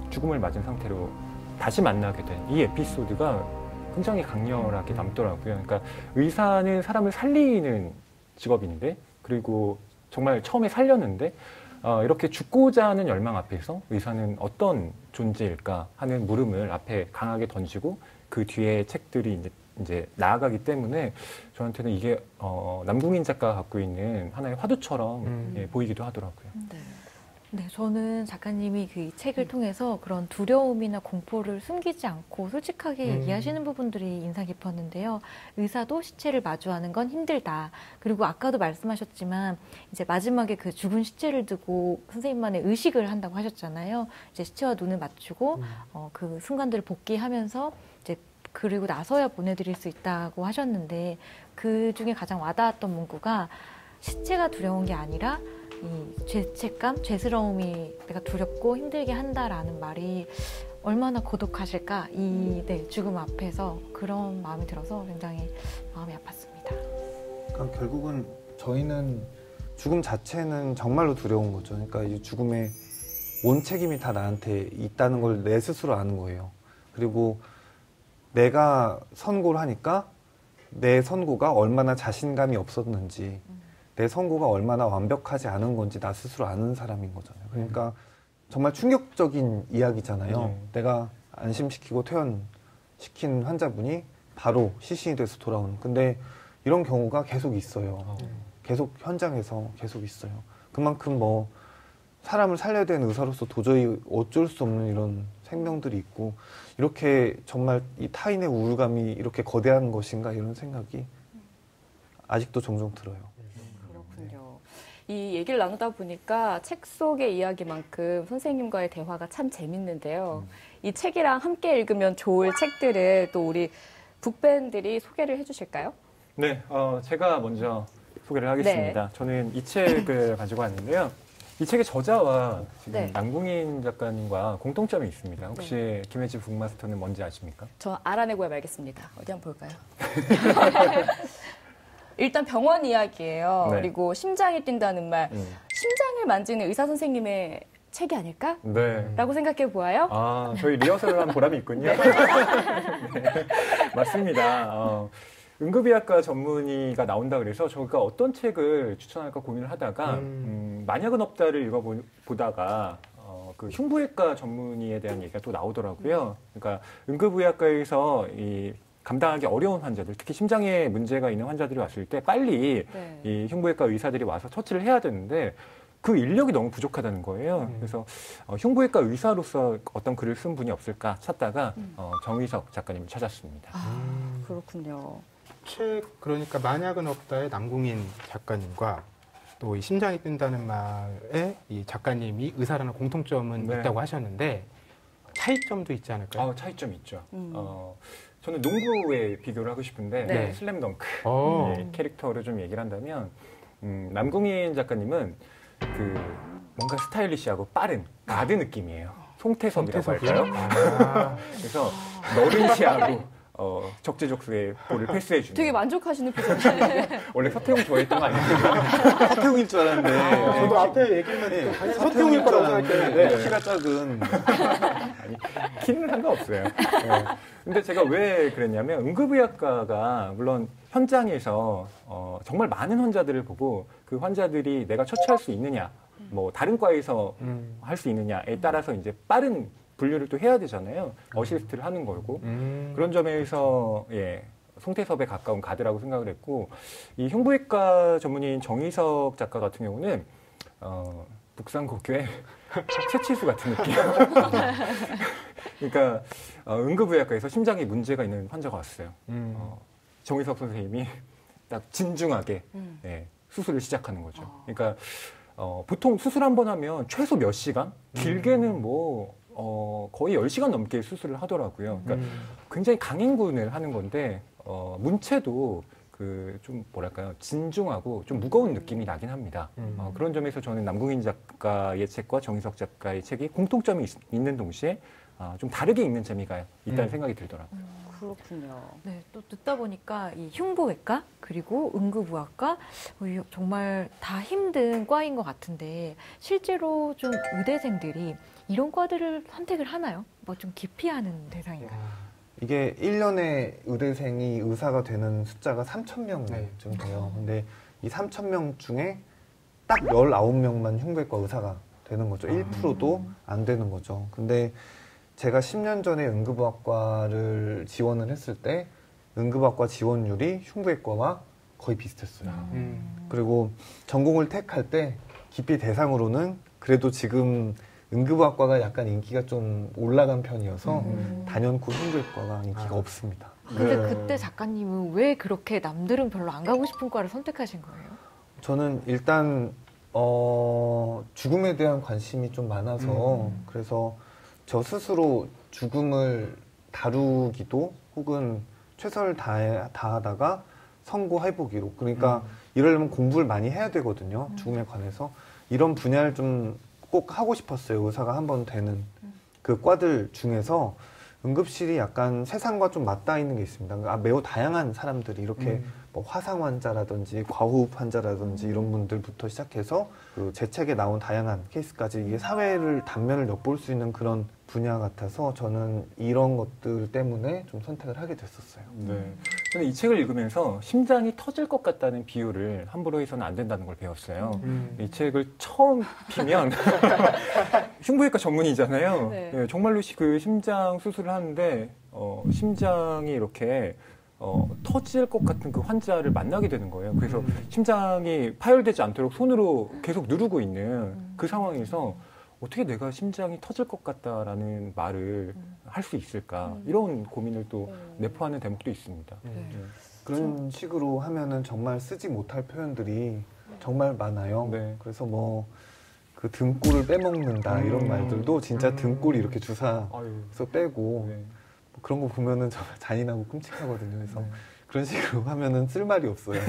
죽음을 맞은 상태로 다시 만나게 된 이 에피소드가 굉장히 강렬하게 남더라고요. 그러니까 의사는 사람을 살리는 직업인데 그리고 정말 처음에 살렸는데 이렇게 죽고자 하는 열망 앞에서 의사는 어떤 존재일까 하는 물음을 앞에 강하게 던지고 그 뒤에 책들이 이제 나아가기 때문에 저한테는 이게 남궁인 작가가 갖고 있는 하나의 화두처럼 보이기도 하더라고요. 네, 저는 작가님이 그 책을 통해서 그런 두려움이나 공포를 숨기지 않고 솔직하게 얘기하시는 부분들이 인상 깊었는데요. 의사도 시체를 마주하는 건 힘들다. 그리고 아까도 말씀하셨지만 이제 마지막에 그 죽은 시체를 두고 선생님만의 의식을 한다고 하셨잖아요. 이제 시체와 눈을 맞추고 그 순간들을 복귀하면서 이제 그리고 나서야 보내드릴 수 있다고 하셨는데 그 중에 가장 와닿았던 문구가 시체가 두려운 게 아니라 이 죄책감, 죄스러움이 내가 두렵고 힘들게 한다라는 말이 얼마나 고독하실까 이 죽음 앞에서 그런 마음이 들어서 굉장히 마음이 아팠습니다. 그러니까 결국은 저희는 죽음 자체는 정말로 두려운 거죠. 그러니까 이 죽음의 온 책임이 다 나한테 있다는 걸 내 스스로 아는 거예요. 그리고 내가 선고를 하니까 내 선고가 얼마나 자신감이 없었는지 내 선고가 얼마나 완벽하지 않은 건지 나 스스로 아는 사람인 거잖아요. 그러니까 정말 충격적인 이야기잖아요. 내가 안심시키고 퇴원시킨 환자분이 바로 시신이 돼서 돌아오는. 근데 이런 경우가 계속 있어요. 계속 현장에서 계속 있어요. 그만큼 뭐 사람을 살려야 되는 의사로서 도저히 어쩔 수 없는 이런 생명들이 있고 이렇게 정말 이 타인의 우울감이 이렇게 거대한 것인가 이런 생각이 아직도 종종 들어요. 그렇군요. 이 얘기를 나누다 보니까 책 속의 이야기만큼 선생님과의 대화가 참 재밌는데요. 이 책이랑 함께 읽으면 좋을 책들을 또 우리 북밴들이 소개를 해주실까요? 네, 제가 먼저 소개를 하겠습니다. 네. 저는 이 책을 가지고 왔는데요. 이 책의 저자와 지금 남궁인 작가님과 공통점이 있습니다. 혹시 김혜지 북마스터는 뭔지 아십니까? 저 알아내고야 말겠습니다. 어디 한번 볼까요? 일단 병원 이야기예요. 그리고 심장이 뛴다는 말. 심장을 만지는 의사 선생님의 책이 아닐까? 네. 라고 생각해 보아요. 아, 저희 리허설을 한 보람이 있군요. 네. 네. 맞습니다. 응급의학과 전문의가 나온다 그래서 저희가 어떤 책을 추천할까 고민을 하다가 만약은 없다를 읽어보다가 그 흉부외과 전문의에 대한 얘기가 또 나오더라고요. 그러니까 응급의학과에서 이 감당하기 어려운 환자들, 특히 심장에 문제가 있는 환자들이 왔을 때 빨리 네. 이 흉부외과 의사들이 와서 처치를 해야 되는데 그 인력이 너무 부족하다는 거예요. 그래서 흉부외과 의사로서 어떤 글을 쓴 분이 없을까 찾다가 정의석 작가님을 찾았습니다. 그렇군요. 책 그러니까 만약은 없다의 남궁인 작가님과 또 이 심장이 뛴다는 말에 이 작가님이 의사라는 공통점은 네. 있다고 하셨는데 차이점도 있지 않을까요? 차이점이 있죠. 저는 농구에 비교를 하고 싶은데 네. 슬램덩크 캐릭터로 좀 얘기를 한다면 남궁인 작가님은 그 뭔가 스타일리시하고 빠른 가드 느낌이에요. 송태섭이라고 할까요? 그래서 너른시하고 적재적소에 볼을 패스해주는. 되게 만족하시는 표정이에요. 원래 서태웅 좋아했던 거 아니에요? 서태웅일 줄 알았는데. 저도 앞에 얘기만 듣고 서태웅일 줄 알았는데 키가 작은. 아니, 키는 상관없어요. 네. 근데 제가 왜 그랬냐면 응급의학과가 물론 현장에서 정말 많은 환자들을 보고 그 환자들이 내가 처치할 수 있느냐, 뭐 다른 과에서 할 수 있느냐에 따라서 이제 빠른 분류를 또 해야 되잖아요. 어시스트를 하는 거고. 그런 점에서 송태섭에 가까운 가드라고 생각을 했고, 이 흉부외과 전문의인 정의석 작가 같은 경우는 북산고교의 최치수 같은 느낌. 그러니까 응급의학과에서 심장에 문제가 있는 환자가 왔어요. 정의석 선생님이 딱 진중하게 수술을 시작하는 거죠. 그러니까 보통 수술 한 번 하면 최소 몇 시간, 길게는 뭐 거의 10시간 넘게 수술을 하더라고요. 그러니까 굉장히 강행군을 하는 건데 문체도 그 좀 뭐랄까요, 진중하고 좀 무거운 느낌이 나긴 합니다. 그런 점에서 저는 남궁인 작가의 책과 정의석 작가의 책이 공통점이 있는 동시에 좀 다르게 읽는 재미가 있다는 생각이 들더라고요. 그렇군요. 네, 또 듣다 보니까 이 흉부외과 그리고 응급의학과 정말 다 힘든 과인 것 같은데 실제로 좀 의대생들이 이런 과들을 선택을 하나요? 뭐 좀 기피하는 대상인가요? 이게 1년에 의대생이 의사가 되는 숫자가 3,000명쯤 돼요. 근데 이 3,000명 중에 딱 19명만 흉부외과 의사가 되는 거죠. 1%도 안 되는 거죠. 근데 제가 10년 전에 응급의학과를 지원을 했을 때 응급의학과 지원율이 흉부외과와 거의 비슷했어요. 그리고 전공을 택할 때 기피 대상으로는 그래도 지금 응급의학과가 약간 인기가 좀 올라간 편이어서 단연코 흉부외과가 인기가 없습니다. 근데 그때 작가님은 왜 그렇게 남들은 별로 안 가고 싶은 과를 선택하신 거예요? 저는 일단 죽음에 대한 관심이 좀 많아서 그래서 저 스스로 죽음을 다루기도 혹은 최선을 다하다가 선고해보기로, 그러니까 이러려면 공부를 많이 해야 되거든요. 죽음에 관해서 이런 분야를 좀 꼭 하고 싶었어요. 의사가 한 번 되는 그 과들 중에서 응급실이 약간 세상과 좀 맞닿아 있는 게 있습니다. 매우 다양한 사람들이 이렇게 뭐 화상 환자라든지 과호흡 환자라든지 이런 분들부터 시작해서 그 제 책에 나온 다양한 케이스까지 이게 사회를 단면을 엿볼 수 있는 그런 분야 같아서 저는 이런 것들 때문에 좀 선택을 하게 됐었어요. 네. 저는 이 책을 읽으면서 심장이 터질 것 같다는 비유를 함부로 해서는 안 된다는 걸 배웠어요. 이 책을 처음 피면 흉부외과 전문이잖아요. 네. 네, 정말로 그 심장 수술을 하는데 심장이 이렇게 터질 것 같은 그 환자를 만나게 되는 거예요. 그래서 심장이 파열되지 않도록 손으로 계속 누르고 있는 그 상황에서 어떻게 내가 심장이 터질 것 같다라는 말을 할 수 있을까, 이런 고민을 또 내포하는 대목도 있습니다. 그런 식으로 하면은 정말 쓰지 못할 표현들이 정말 많아요. 네. 그래서 뭐 그 등골을 빼먹는다 이런 말들도 진짜 등골이 이렇게 주사해서 빼고 네. 뭐 그런 거 보면은 정말 잔인하고 끔찍하거든요. 그래서 그런 식으로 하면은 쓸 말이 없어요.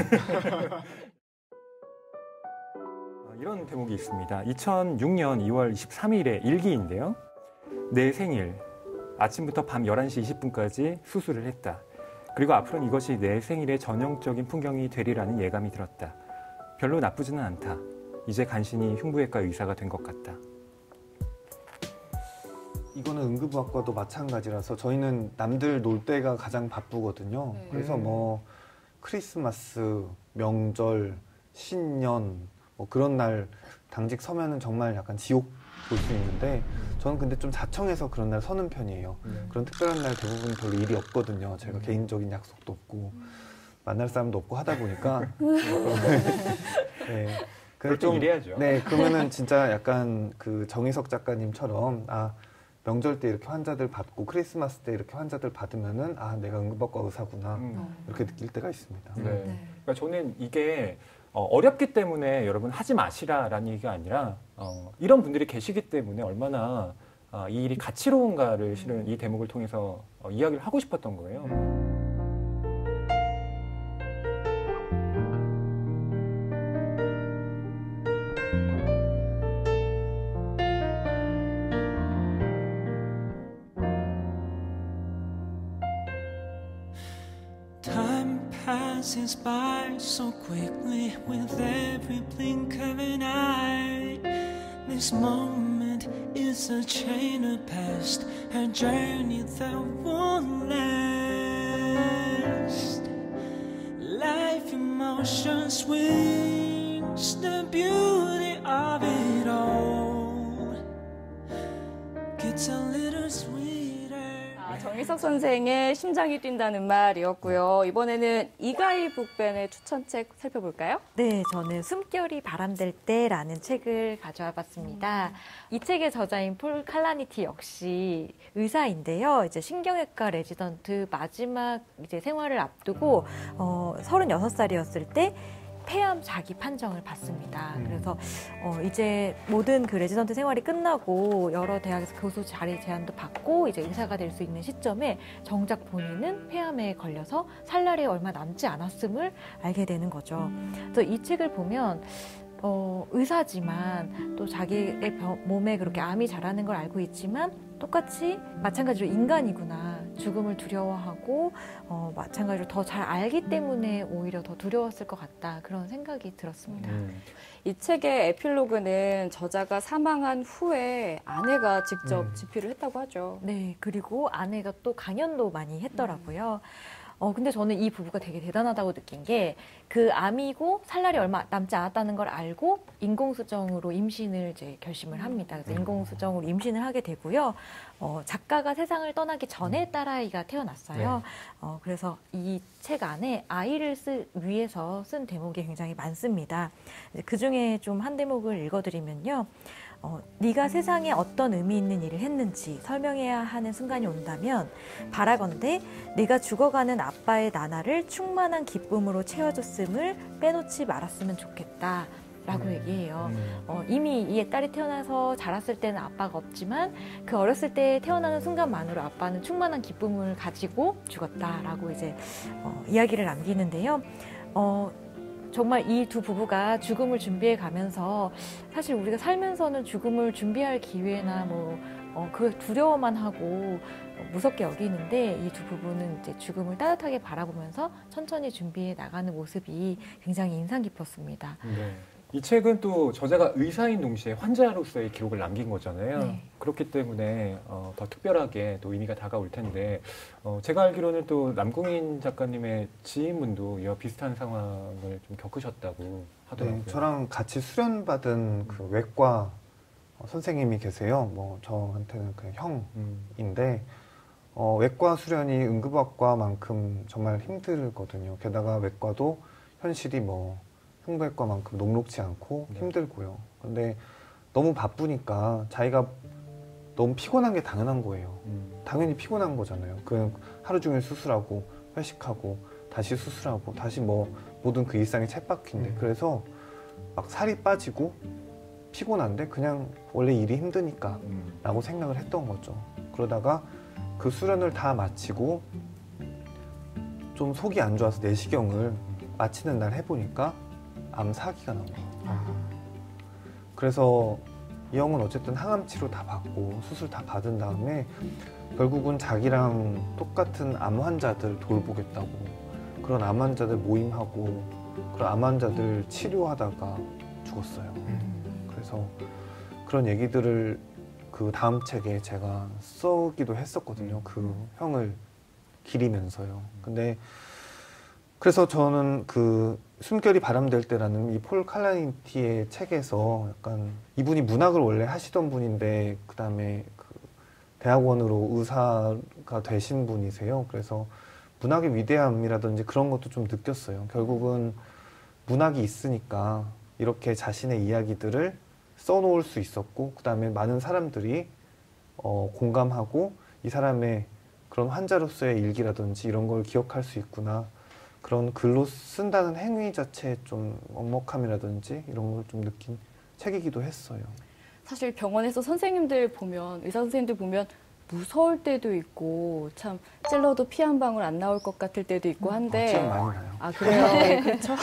이런 대목이 있습니다. 2006년 2월 23일의 일기인데요. 내 생일, 아침부터 밤 11시 20분까지 수술을 했다. 그리고 앞으로는 이것이 내 생일의 전형적인 풍경이 되리라는 예감이 들었다. 별로 나쁘지는 않다. 이제 간신히 흉부외과 의사가 된 것 같다. 이거는 응급의학과도 마찬가지라서 저희는 남들 놀 때가 가장 바쁘거든요. 그래서 뭐 크리스마스, 명절, 신년 뭐 그런 날 당직 서면은 정말 약간 지옥 볼 수 있는데 저는 근데 좀 자청해서 그런 날 서는 편이에요. 그런 특별한 날 대부분 별로 일이 없거든요. 제가 개인적인 약속도 없고 만날 사람도 없고 하다 보니까 네. 그럴 때 일해야죠. 네, 그러면은 진짜 약간 그 정희석 작가님처럼 명절 때 이렇게 환자들 받고 크리스마스 때 이렇게 환자들 받으면은 내가 응급학과 의사구나 이렇게 느낄 때가 있습니다. 네. 그러니까 저는 이게 어렵기 때문에 여러분 하지 마시라라는 얘기가 아니라 이런 분들이 계시기 때문에 얼마나 이 일이 가치로운가를 실은 이 대목을 통해서 이야기를 하고 싶었던 거예요. Passes by so quickly with every blink of an eye. This moment is a chain of past, a journey that won't last. Life in motion swings, the beauty of it all gets a little sweeter. 정희석 선생의 심장이 뛴다는 말이었고요. 이번에는 이가희 북벤의 추천책 살펴볼까요? 네, 저는 숨결이 바람될 때라는 책을 가져와 봤습니다. 이 책의 저자인 폴 칼라니티 역시 의사인데요. 이제 신경외과 레지던트 마지막 이제 생활을 앞두고 36살이었을 때 폐암 자기 판정을 받습니다. 그래서 이제 모든 그 레지던트 생활이 끝나고 여러 대학에서 교수 자리 제안도 받고 이제 의사가 될 수 있는 시점에 정작 본인은 폐암에 걸려서 살 날이 얼마 남지 않았음을 알게 되는 거죠. 그래서 이 책을 보면 의사지만 또 자기의 몸에 그렇게 암이 자라는 걸 알고 있지만 똑같이 마찬가지로 인간이구나. 죽음을 두려워하고 마찬가지로 더 잘 알기 때문에 오히려 더 두려웠을 것 같다. 그런 생각이 들었습니다. 이 책의 에필로그는 저자가 사망한 후에 아내가 직접 집필을 했다고 하죠. 네, 그리고 아내가 또 강연도 많이 했더라고요. 근데 저는 이 부부가 되게 대단하다고 느낀 게 그 암이고 살 날이 얼마 남지 않았다는 걸 알고 인공수정으로 임신을 이제 결심을 합니다. 그래서 인공수정으로 임신을 하게 되고요. 작가가 세상을 떠나기 전에 딸아이가 태어났어요. 그래서 이 책 안에 아이를 위해서 쓴 대목이 굉장히 많습니다. 그 중에 좀 한 대목을 읽어드리면요. 네가 세상에 어떤 의미 있는 일을 했는지 설명해야 하는 순간이 온다면 바라건대 네가 죽어가는 아빠의 나날을 충만한 기쁨으로 채워줬음을 빼놓지 말았으면 좋겠다. 라고 얘기해요. 이미 이 딸이 태어나서 자랐을 때는 아빠가 없지만 그 어렸을 때 태어나는 순간만으로 아빠는 충만한 기쁨을 가지고 죽었다라고 이제 이야기를 남기는데요. 정말 이 두 부부가 죽음을 준비해 가면서 사실 우리가 살면서는 죽음을 준비할 기회나 그 두려워만 하고 무섭게 여기는데 이 두 부부는 이제 죽음을 따뜻하게 바라보면서 천천히 준비해 나가는 모습이 굉장히 인상 깊었습니다. 네. 이 책은 또 저자가 의사인 동시에 환자로서의 기록을 남긴 거잖아요. 네. 그렇기 때문에 더 특별하게 또 의미가 다가올 텐데 제가 알기로는 또 남궁인 작가님의 지인분도 이와 비슷한 상황을 좀 겪으셨다고 하더라고요. 네, 저랑 같이 수련받은 그 외과 선생님이 계세요. 저한테는 그냥 형인데 외과 수련이 응급학과만큼 정말 힘들거든요. 게다가 외과도 현실이 흉부외과만큼 녹록지 않고 힘들고요. 근데 너무 바쁘니까 자기가 너무 피곤한 게 당연한 거예요. 당연히 피곤한 거잖아요. 그냥 하루 종일 수술하고 회식하고 다시 수술하고 다시 모든 그 일상이 쳇바퀴인데 그래서 막 살이 빠지고 피곤한데 그냥 원래 일이 힘드니까 라고 생각을 했던 거죠. 그러다가 그 수련을 다 마치고 좀 속이 안 좋아서 내시경을 마치는 날 해보니까 암 4기가 나온 거예요. 그래서 이 형은 어쨌든 항암 치료 다 받고 수술 다 받은 다음에 결국은 자기랑 똑같은 암 환자들 돌보겠다고 그런 암 환자들 모임하고 그런 암 환자들 치료하다가 죽었어요. 그래서 그런 얘기들을 그 다음 책에 제가 써기도 했었거든요. 그 형을 기리면서요. 근데 그래서 저는 그 숨결이 바람될 때라는 이 폴 칼라니티의 책에서 약간 이분이 문학을 원래 하시던 분인데 그 다음에 그 대학원으로 의사가 되신 분이세요. 그래서 문학의 위대함이라든지 그런 것도 좀 느꼈어요. 결국은 문학이 있으니까 이렇게 자신의 이야기들을 써놓을 수 있었고 그 다음에 많은 사람들이 공감하고 이 사람의 그런 환자로서의 일기라든지 이런 걸 기억할 수 있구나. 그런 글로 쓴다는 행위 자체에 좀 먹먹함이라든지 이런 걸 좀 느낀 책이기도 했어요. 사실 병원에서 선생님들 보면, 의사 선생님들 보면 무서울 때도 있고 참 찔러도 피 한 방울 안 나올 것 같을 때도 있고 한데 참 많이 나요. 아 그래요? 네, 그렇죠.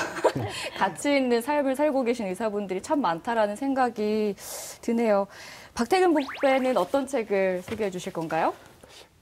가치 있는 삶을 살고 계신 의사분들이 참 많다라는 생각이 드네요. 박태근 북배는 어떤 책을 소개해 주실 건가요?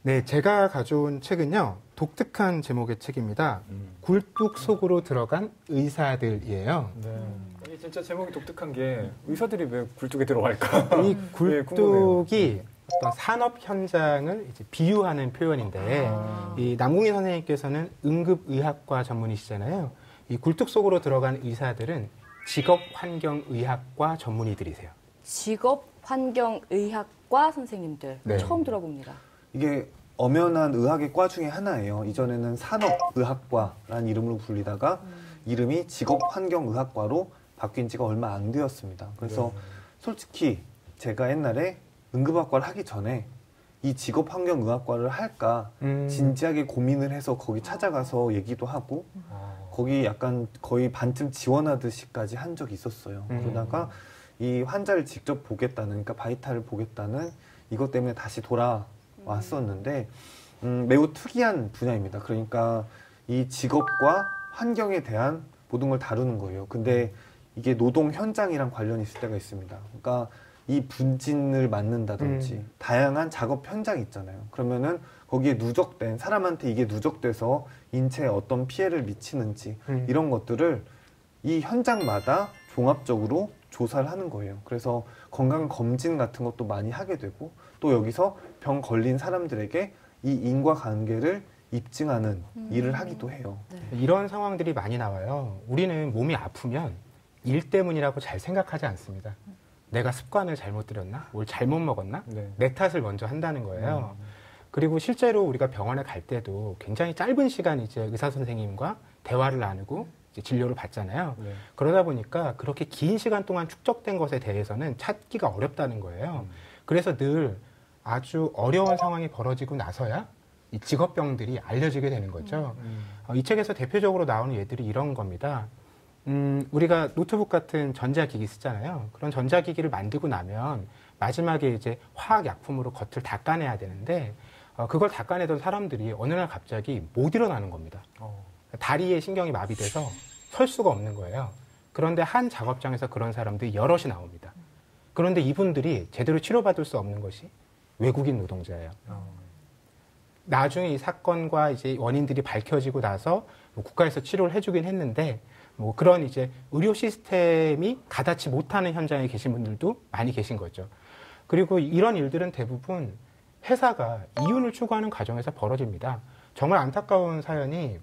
네, 제가 가져온 책은요. 독특한 제목의 책입니다. 굴뚝 속으로 들어간 의사들이에요. 네. 이게 진짜 제목이 독특한 게 의사들이 왜 굴뚝에 들어갈까? 이 굴뚝이 어떤 산업 현장을 이제 비유하는 표현인데 이 남궁희 선생님께서는 응급의학과 전문이시잖아요. 이 굴뚝 속으로 들어간 의사들은 직업환경의학과 전문의들이세요. 직업환경의학과 선생님들 네. 처음 들어봅니다. 이게 엄연한 의학의 과 중에 하나예요. 이전에는 산업의학과라는 이름으로 불리다가 이름이 직업환경의학과로 바뀐 지가 얼마 안 되었습니다. 그래서 솔직히 제가 옛날에 응급학과를 하기 전에 이 직업환경의학과를 할까 진지하게 고민을 해서 거기 찾아가서 얘기도 하고 거기 약간 거의 반쯤 지원하듯이까지 한 적이 있었어요. 그러다가 이 환자를 직접 보겠다는, 그러니까 바이탈을 보겠다는 이것 때문에 다시 돌아왔었는데 매우 특이한 분야입니다. 그러니까 이 직업과 환경에 대한 모든 걸 다루는 거예요. 근데 이게 노동 현장이랑 관련이 있을 때가 있습니다. 그러니까 이 분진을 맞는다든지 다양한 작업 현장이 있잖아요. 그러면은 거기에 누적된 사람한테 이게 누적돼서 인체에 어떤 피해를 미치는지 이런 것들을 이 현장마다 종합적으로 조사를 하는 거예요. 그래서 건강검진 같은 것도 많이 하게 되고 또 여기서 병 걸린 사람들에게 이 인과관계를 입증하는 일을 하기도 해요. 네. 이런 상황들이 많이 나와요. 우리는 몸이 아프면 일 때문이라고 잘 생각하지 않습니다. 내가 습관을 잘못 들였나? 뭘 잘못 먹었나? 네. 내 탓을 먼저 한다는 거예요. 그리고 실제로 우리가 병원에 갈 때도 굉장히 짧은 시간 이제 의사 선생님과 대화를 나누고 이제 진료를 받잖아요. 네. 그러다 보니까 그렇게 긴 시간 동안 축적된 것에 대해서는 찾기가 어렵다는 거예요. 그래서 늘 아주 어려운 상황이 벌어지고 나서야 이 직업병들이 알려지게 되는 거죠. 이 책에서 대표적으로 나오는 예들이 이런 겁니다. 우리가 노트북 같은 전자기기 쓰잖아요. 그런 전자기기를 만들고 나면 마지막에 이제 화학약품으로 겉을 닦아내야 되는데 그걸 닦아내던 사람들이 어느 날 갑자기 못 일어나는 겁니다. 다리에 신경이 마비돼서 설 수가 없는 거예요. 그런데 한 작업장에서 그런 사람들이 여럿이 나옵니다. 그런데 이분들이 제대로 치료받을 수 없는 것이 외국인 노동자예요. 나중에 이 사건과 이제 원인들이 밝혀지고 나서 뭐 국가에서 치료를 해주긴 했는데 뭐 그런 이제 의료 시스템이 가닿지 못하는 현장에 계신 분들도 많이 계신 거죠. 그리고 이런 일들은 대부분 회사가 이윤을 추구하는 과정에서 벌어집니다. 정말 안타까운 사연이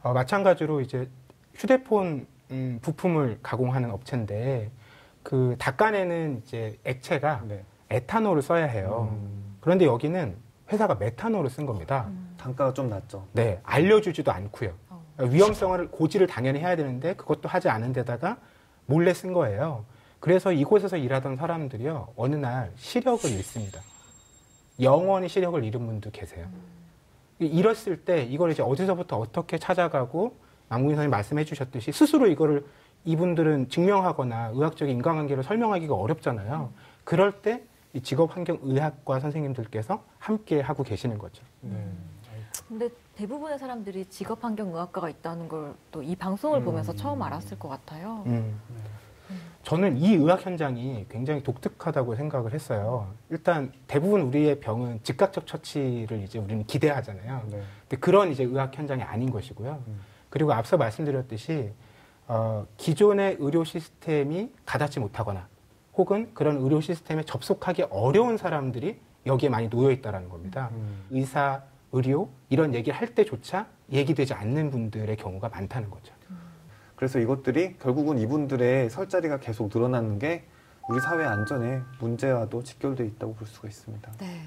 마찬가지로 이제 휴대폰 부품을 가공하는 업체인데 그 닦아내는 이제 액체가 에탄올을 써야 해요. 그런데 여기는 회사가 메탄올을 쓴 겁니다. 단가가 좀 낮죠. 네, 알려주지도 않고요. 위험성을 고지를 당연히 해야 되는데 그것도 하지 않은 데다가 몰래 쓴 거예요. 그래서 이곳에서 일하던 사람들이요 어느 날 시력을 잃습니다. 영원히 시력을 잃은 분도 계세요. 이랬을 때 이걸 이제 어디서부터 어떻게 찾아가고 남궁희 선생님 말씀해 주셨듯이 스스로 이거를 이분들은 증명하거나 의학적인 인과관계를 설명하기가 어렵잖아요. 그럴 때 이 직업환경의학과 선생님들께서 함께 하고 계시는 거죠. 근데 대부분의 사람들이 직업환경의학과가 있다는 걸 또 이 방송을 보면서 처음 알았을 것 같아요. 저는 이 의학 현장이 굉장히 독특하다고 생각을 했어요. 일단 대부분 우리의 병은 즉각적 처치를 이제 우리는 기대하잖아요. 근데 그런 이제 의학 현장이 아닌 것이고요. 그리고 앞서 말씀드렸듯이 기존의 의료 시스템이 가닿지 못하거나 혹은 그런 의료 시스템에 접속하기 어려운 사람들이 여기에 많이 놓여 있다는 겁니다. 의사, 의료 이런 얘기를 할 때조차 얘기되지 않는 분들의 경우가 많다는 거죠. 그래서 이것들이 결국은 이분들의 설자리가 계속 늘어나는 게 우리 사회 안전에 문제와도 직결되어 있다고 볼 수가 있습니다. 네.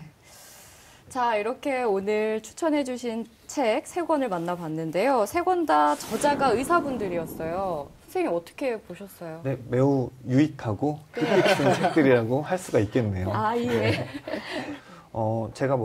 자, 이렇게 오늘 추천해 주신 책 3권을 만나봤는데요. 3권 다 저자가 의사분들이었어요. 선생님 어떻게 보셨어요? 네, 매우 유익하고 뜻깊은 책들이라고 할 수가 있겠네요. 아, 예. 네. 제가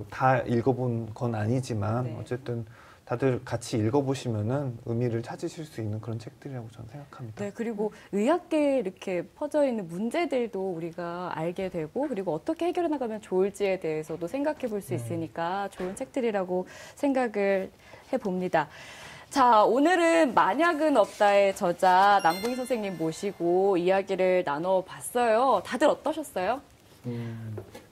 다 읽어본 건 아니지만 네. 어쨌든 다들 같이 읽어보시면은 의미를 찾으실 수 있는 그런 책들이라고 저는 생각합니다. 네, 그리고 의학계에 이렇게 퍼져 있는 문제들도 우리가 알게 되고 그리고 어떻게 해결해 나가면 좋을지에 대해서도 생각해 볼 수 있으니까 좋은 책들이라고 생각을 해봅니다. 자, 오늘은 만약은 없다의 저자 남궁희 선생님 모시고 이야기를 나눠봤어요. 다들 어떠셨어요?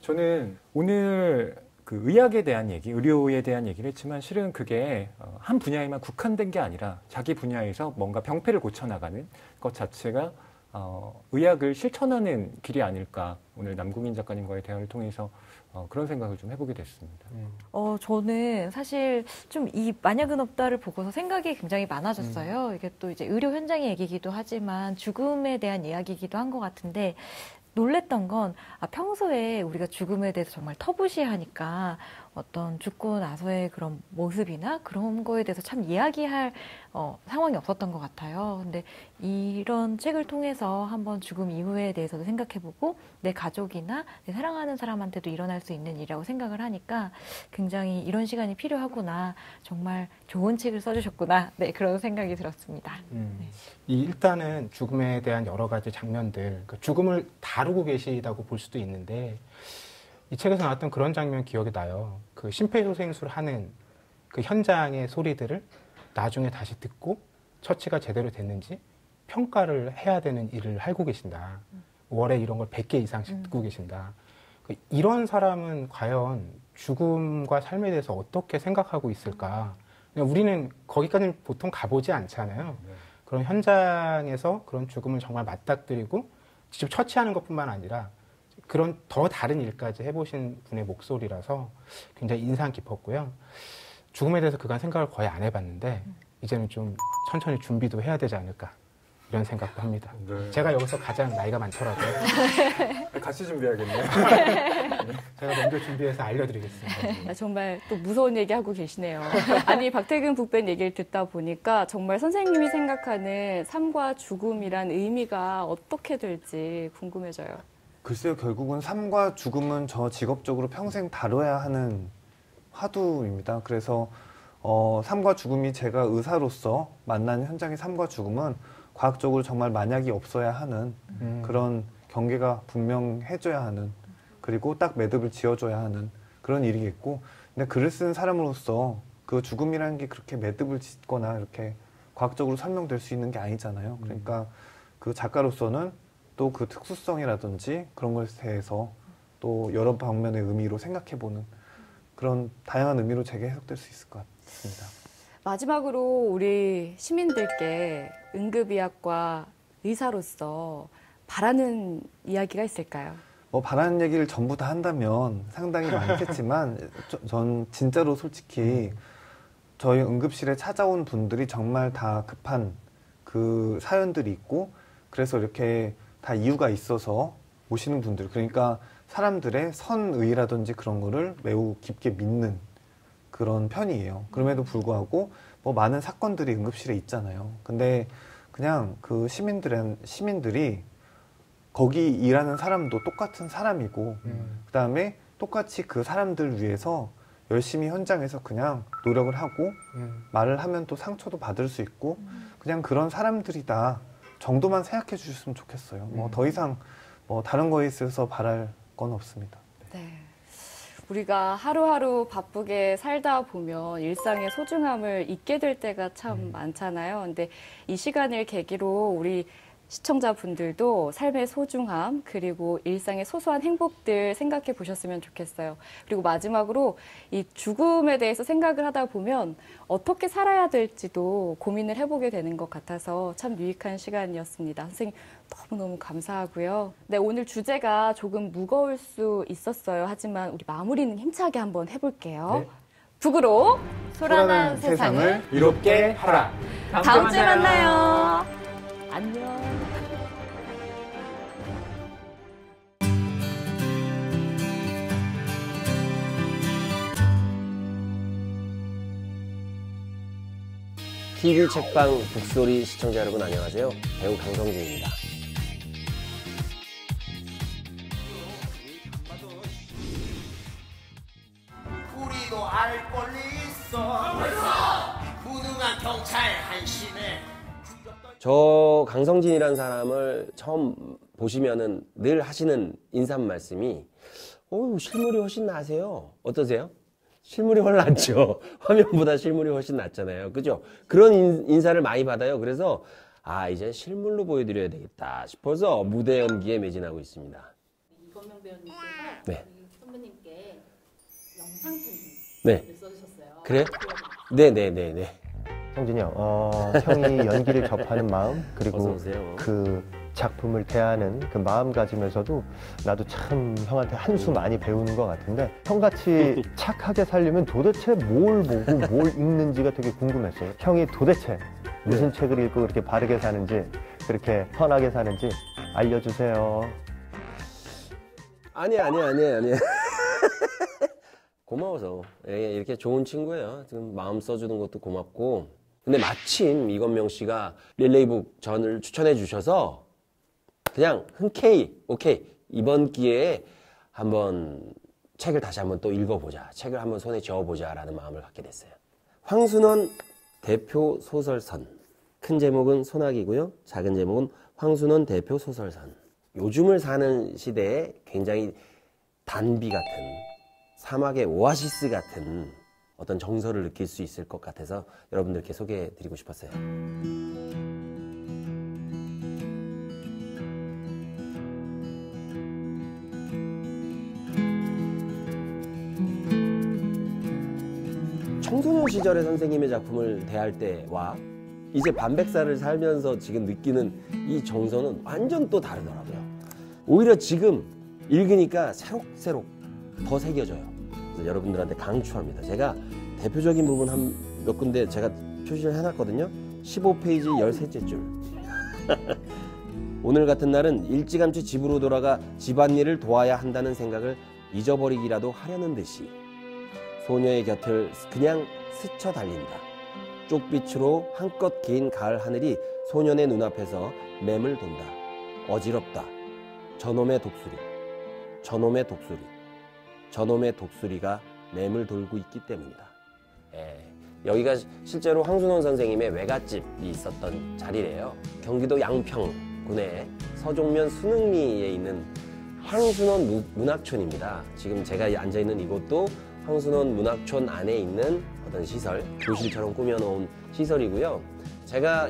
저는 오늘 그 의학에 대한 얘기, 의료에 대한 얘기를 했지만 실은 그게 한 분야에만 국한된 게 아니라 자기 분야에서 뭔가 병폐를 고쳐나가는 것 자체가 의학을 실천하는 길이 아닐까 오늘 남궁인 작가님과의 대화를 통해서 그런 생각을 좀 해보게 됐습니다. 저는 사실 좀 이 만약은 없다를 보고서 생각이 굉장히 많아졌어요. 이게 또 이제 의료 현장의 얘기이기도 하지만 죽음에 대한 이야기이기도 한 것 같은데 놀랬던 건 평소에 우리가 죽음에 대해서 정말 터부시하니까 어떤 죽고 나서의 그런 모습이나 그런 거에 대해서 참 이야기할 상황이 없었던 것 같아요. 근데 이런 책을 통해서 한번 죽음 이후에 대해서도 생각해보고 내 가족이나 내 사랑하는 사람한테도 일어날 수 있는 일이라고 생각을 하니까 굉장히 이런 시간이 필요하구나. 정말 좋은 책을 써주셨구나. 네, 그런 생각이 들었습니다. 네. 일단은 죽음에 대한 여러 가지 장면들, 죽음을 다루고 계시다고 볼 수도 있는데 이 책에서 나왔던 그런 장면 기억이 나요. 그 심폐소생술 하는 그 현장의 소리들을 나중에 다시 듣고 처치가 제대로 됐는지 평가를 해야 되는 일을 하고 계신다. 월에 이런 걸 100개 이상씩 듣고 계신다. 이런 사람은 과연 죽음과 삶에 대해서 어떻게 생각하고 있을까? 우리는 거기까지는 보통 가보지 않잖아요. 그런 현장에서 그런 죽음을 정말 맞닥뜨리고 직접 처치하는 것뿐만 아니라 그런 더 다른 일까지 해보신 분의 목소리라서 굉장히 인상 깊었고요. 죽음에 대해서 그간 생각을 거의 안 해봤는데 이제는 좀 천천히 준비도 해야 되지 않을까 이런 생각도 합니다. 네. 제가 여기서 가장 나이가 많더라고요. 같이 준비해야겠네요. 제가 먼저 준비해서 알려드리겠습니다. 정말 또 무서운 얘기하고 계시네요. 아니, 박태근 북밴 얘기를 듣다 보니까 정말 선생님이 생각하는 삶과 죽음이란 의미가 어떻게 될지 궁금해져요. 글쎄요, 결국은 삶과 죽음은 저 직업적으로 평생 다뤄야 하는 화두입니다. 그래서 삶과 죽음이 제가 의사로서 만나는 현장의 삶과 죽음은 과학적으로 정말 만약이 없어야 하는 그런 경계가 분명해져야 하는 그리고 딱 매듭을 지어줘야 하는 그런 일이겠고 근데 글을 쓰는 사람으로서 그 죽음이라는 게 그렇게 매듭을 짓거나 이렇게 과학적으로 설명될 수 있는 게 아니잖아요. 그러니까 그 작가로서는 또 그 특수성이라든지 그런 것에 대해서 또 여러 방면의 의미로 생각해보는 그런 다양한 의미로 제게 해석될 수 있을 것 같습니다. 마지막으로 우리 시민들께 응급의학과 의사로서 바라는 이야기가 있을까요? 바라는 얘기를 전부 다 한다면 상당히 많겠지만 전 진짜로 솔직히 저희 응급실에 찾아온 분들이 정말 다 급한 그 사연들이 있고 그래서 이렇게 다 이유가 있어서 오시는 분들 그러니까 사람들의 선의라든지 그런 거를 매우 깊게 믿는 그런 편이에요. 그럼에도 불구하고 많은 사건들이 응급실에 있잖아요. 근데 그냥 그 시민들이 거기 일하는 사람도 똑같은 사람이고 그다음에 똑같이 그 사람들 위해서 열심히 현장에서 그냥 노력을 하고 말을 하면 또 상처도 받을 수 있고 그냥 그런 사람들이다 정도만 생각해 주셨으면 좋겠어요. 더 이상 다른 거에 있어서 바랄 건 없습니다. 네. 우리가 하루하루 바쁘게 살다 보면 일상의 소중함을 잊게 될 때가 참 많잖아요. 근데 이 시간을 계기로 우리 시청자분들도 삶의 소중함 그리고 일상의 소소한 행복들 생각해 보셨으면 좋겠어요. 그리고 마지막으로 이 죽음에 대해서 생각을 하다 보면 어떻게 살아야 될지도 고민을 해보게 되는 것 같아서 참 유익한 시간이었습니다. 선생님 너무너무 감사하고요. 네, 오늘 주제가 조금 무거울 수 있었어요. 하지만 우리 마무리는 힘차게 한번 해볼게요. 네. 북으로 소란한 세상을 이롭게 하라. 다음 주에 만나요. 안녕. TV 책방 북소리 시청자 여러분 안녕하세요. 배우 강성진입니다. 우리도 알 권리 있어. 무능한 경찰 한심해. 저 강성진이라는 사람을 처음 보시면은 늘 하시는 인사 말씀이 실물이 훨씬 나세요. 어떠세요? 실물이 훨씬 낫죠. 화면보다 실물이 훨씬 낫잖아요. 그죠? 그런 인사를 많이 받아요. 그래서 이제 실물로 보여드려야 되겠다 싶어서 무대 연기에 매진하고 있습니다. 이건명 배우님께서 네. 선배님께 영상 편지를 네. 써주셨어요. 그래요? 네네네네. 성진이 형, 형이 연기를 접하는 마음 그리고 그 작품을 대하는 그 마음가짐에서도 나도 참 형한테 한 수 많이 배우는 것 같은데 형같이 착하게 살려면 도대체 뭘 보고 뭘 읽는지가 되게 궁금했어요. 형이 도대체 무슨 책을 읽고 그렇게 바르게 사는지 그렇게 선하게 사는지 알려주세요. 아니야. 고마워서 이렇게 좋은 친구예요. 지금 마음 써주는 것도 고맙고 근데 마침 이건명 씨가 릴레이북 전을 추천해 주셔서 그냥 흔쾌히 오케이 이번 기회에 한번 책을 다시 한번 또 읽어보자. 책을 한번 손에 쥐어보자 라는 마음을 갖게 됐어요. 황순원 대표 소설선. 큰 제목은 소나기고요. 작은 제목은 황순원 대표 소설선. 요즘을 사는 시대에 굉장히 단비 같은 사막의 오아시스 같은 어떤 정서를 느낄 수 있을 것 같아서 여러분들께 소개해드리고 싶었어요. 청소년 시절의 선생님의 작품을 대할 때와 이제 반백살을 살면서 지금 느끼는 이 정서는 완전 또 다르더라고요. 오히려 지금 읽으니까 새록새록 더 새겨져요. 그래서 여러분들한테 강추합니다. 제가 대표적인 부분 한 몇 군데 제가 표시를 해놨거든요. 15페이지 13째 줄. 오늘 같은 날은 일찌감치 집으로 돌아가 집안일을 도와야 한다는 생각을 잊어버리기라도 하려는 듯이 소녀의 곁을 그냥 스쳐 달린다. 쪽빛으로 한껏 긴 가을 하늘이 소년의 눈앞에서 맴을 돈다. 어지럽다. 저놈의 독수리. 저놈의 독수리. 저놈의 독수리가 맴을 돌고 있기 때문이다. 여기가 실제로 황순원 선생님의 외갓집이 있었던 자리래요. 경기도 양평군의 서종면 순흥리에 있는 황순원 문학촌입니다. 지금 제가 앉아있는 이곳도 황순원 문학촌 안에 있는 어떤 시설, 교실처럼 꾸며놓은 시설이고요. 제가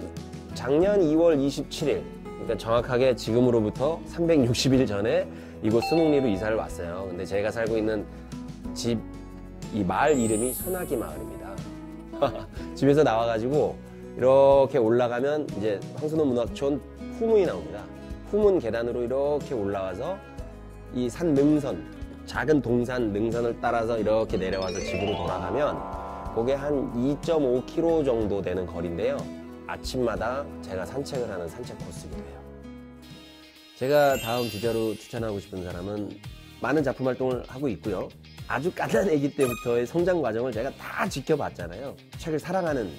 작년 2월 27일, 그러니까 정확하게 지금으로부터 360일 전에 이곳 순흥리로 이사를 왔어요. 근데 제가 살고 있는 집, 이 마을 이름이 소나기 마을입니다. 집에서 나와가지고 이렇게 올라가면 이제 황순원 문학촌 후문이 나옵니다. 후문 계단으로 이렇게 올라와서 이 산 능선, 작은 동산 능선을 따라서 이렇게 내려와서 집으로 돌아가면 그게 한 2.5km 정도 되는 거리인데요. 아침마다 제가 산책을 하는 산책 코스이기도 해요. 제가 다음 주제로 추천하고 싶은 사람은 많은 작품 활동을 하고 있고요. 아주 갓난 아기 때부터의 성장 과정을 제가 다 지켜봤잖아요. 책을 사랑하는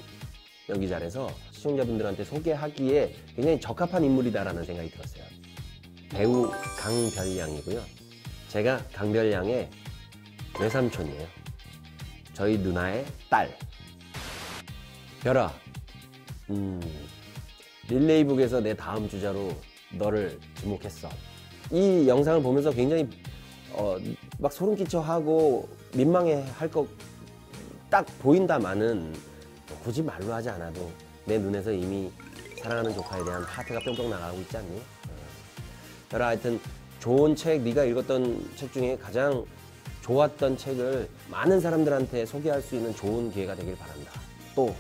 연기자라서 시청자분들한테 소개하기에 굉장히 적합한 인물이다라는 생각이 들었어요. 배우 강별양이고요. 제가 강별양의 외삼촌이에요. 저희 누나의 딸. 별아, 릴레이북에서 내 다음 주자로 너를 주목했어. 이 영상을 보면서 굉장히 막 소름 끼쳐 하고 민망해 할 거 딱 보인다마는 굳이 말로 하지 않아도 내 눈에서 이미 사랑하는 조카에 대한 하트가 뿅뿅 나가고 있지 않니? 그러나 하여튼 좋은 책, 네가 읽었던 책 중에 가장 좋았던 책을 많은 사람들한테 소개할 수 있는 좋은 기회가 되길 바란다. 또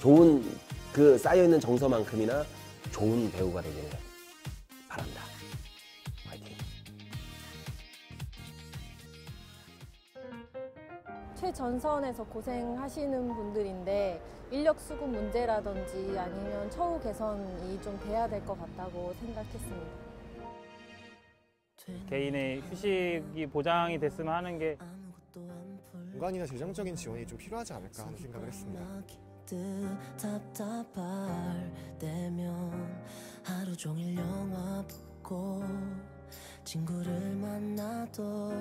좋은 그 쌓여있는 정서만큼이나 좋은 배우가 되기를 바란다. 화이팅! 최전선에서 고생하시는 분들인데 인력 수급 문제라든지 아니면 처우 개선이 좀 돼야 될 것 같다고 생각했습니다. 개인의 휴식이 보장이 됐으면 하는 게 공간이나 재정적인 지원이 좀 필요하지 않을까 하는 생각을 했습니다. 답답할 때면 하루 종일 영화 보고 친구를 만나도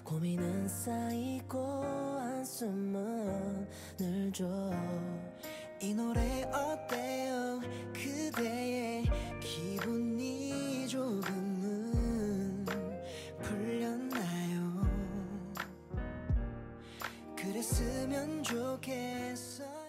고민은 쌓이고 한숨은 늘죠. 이 노래 어때요? 그대의 기분이 조금은 풀렸나요? 그랬으면 좋겠어.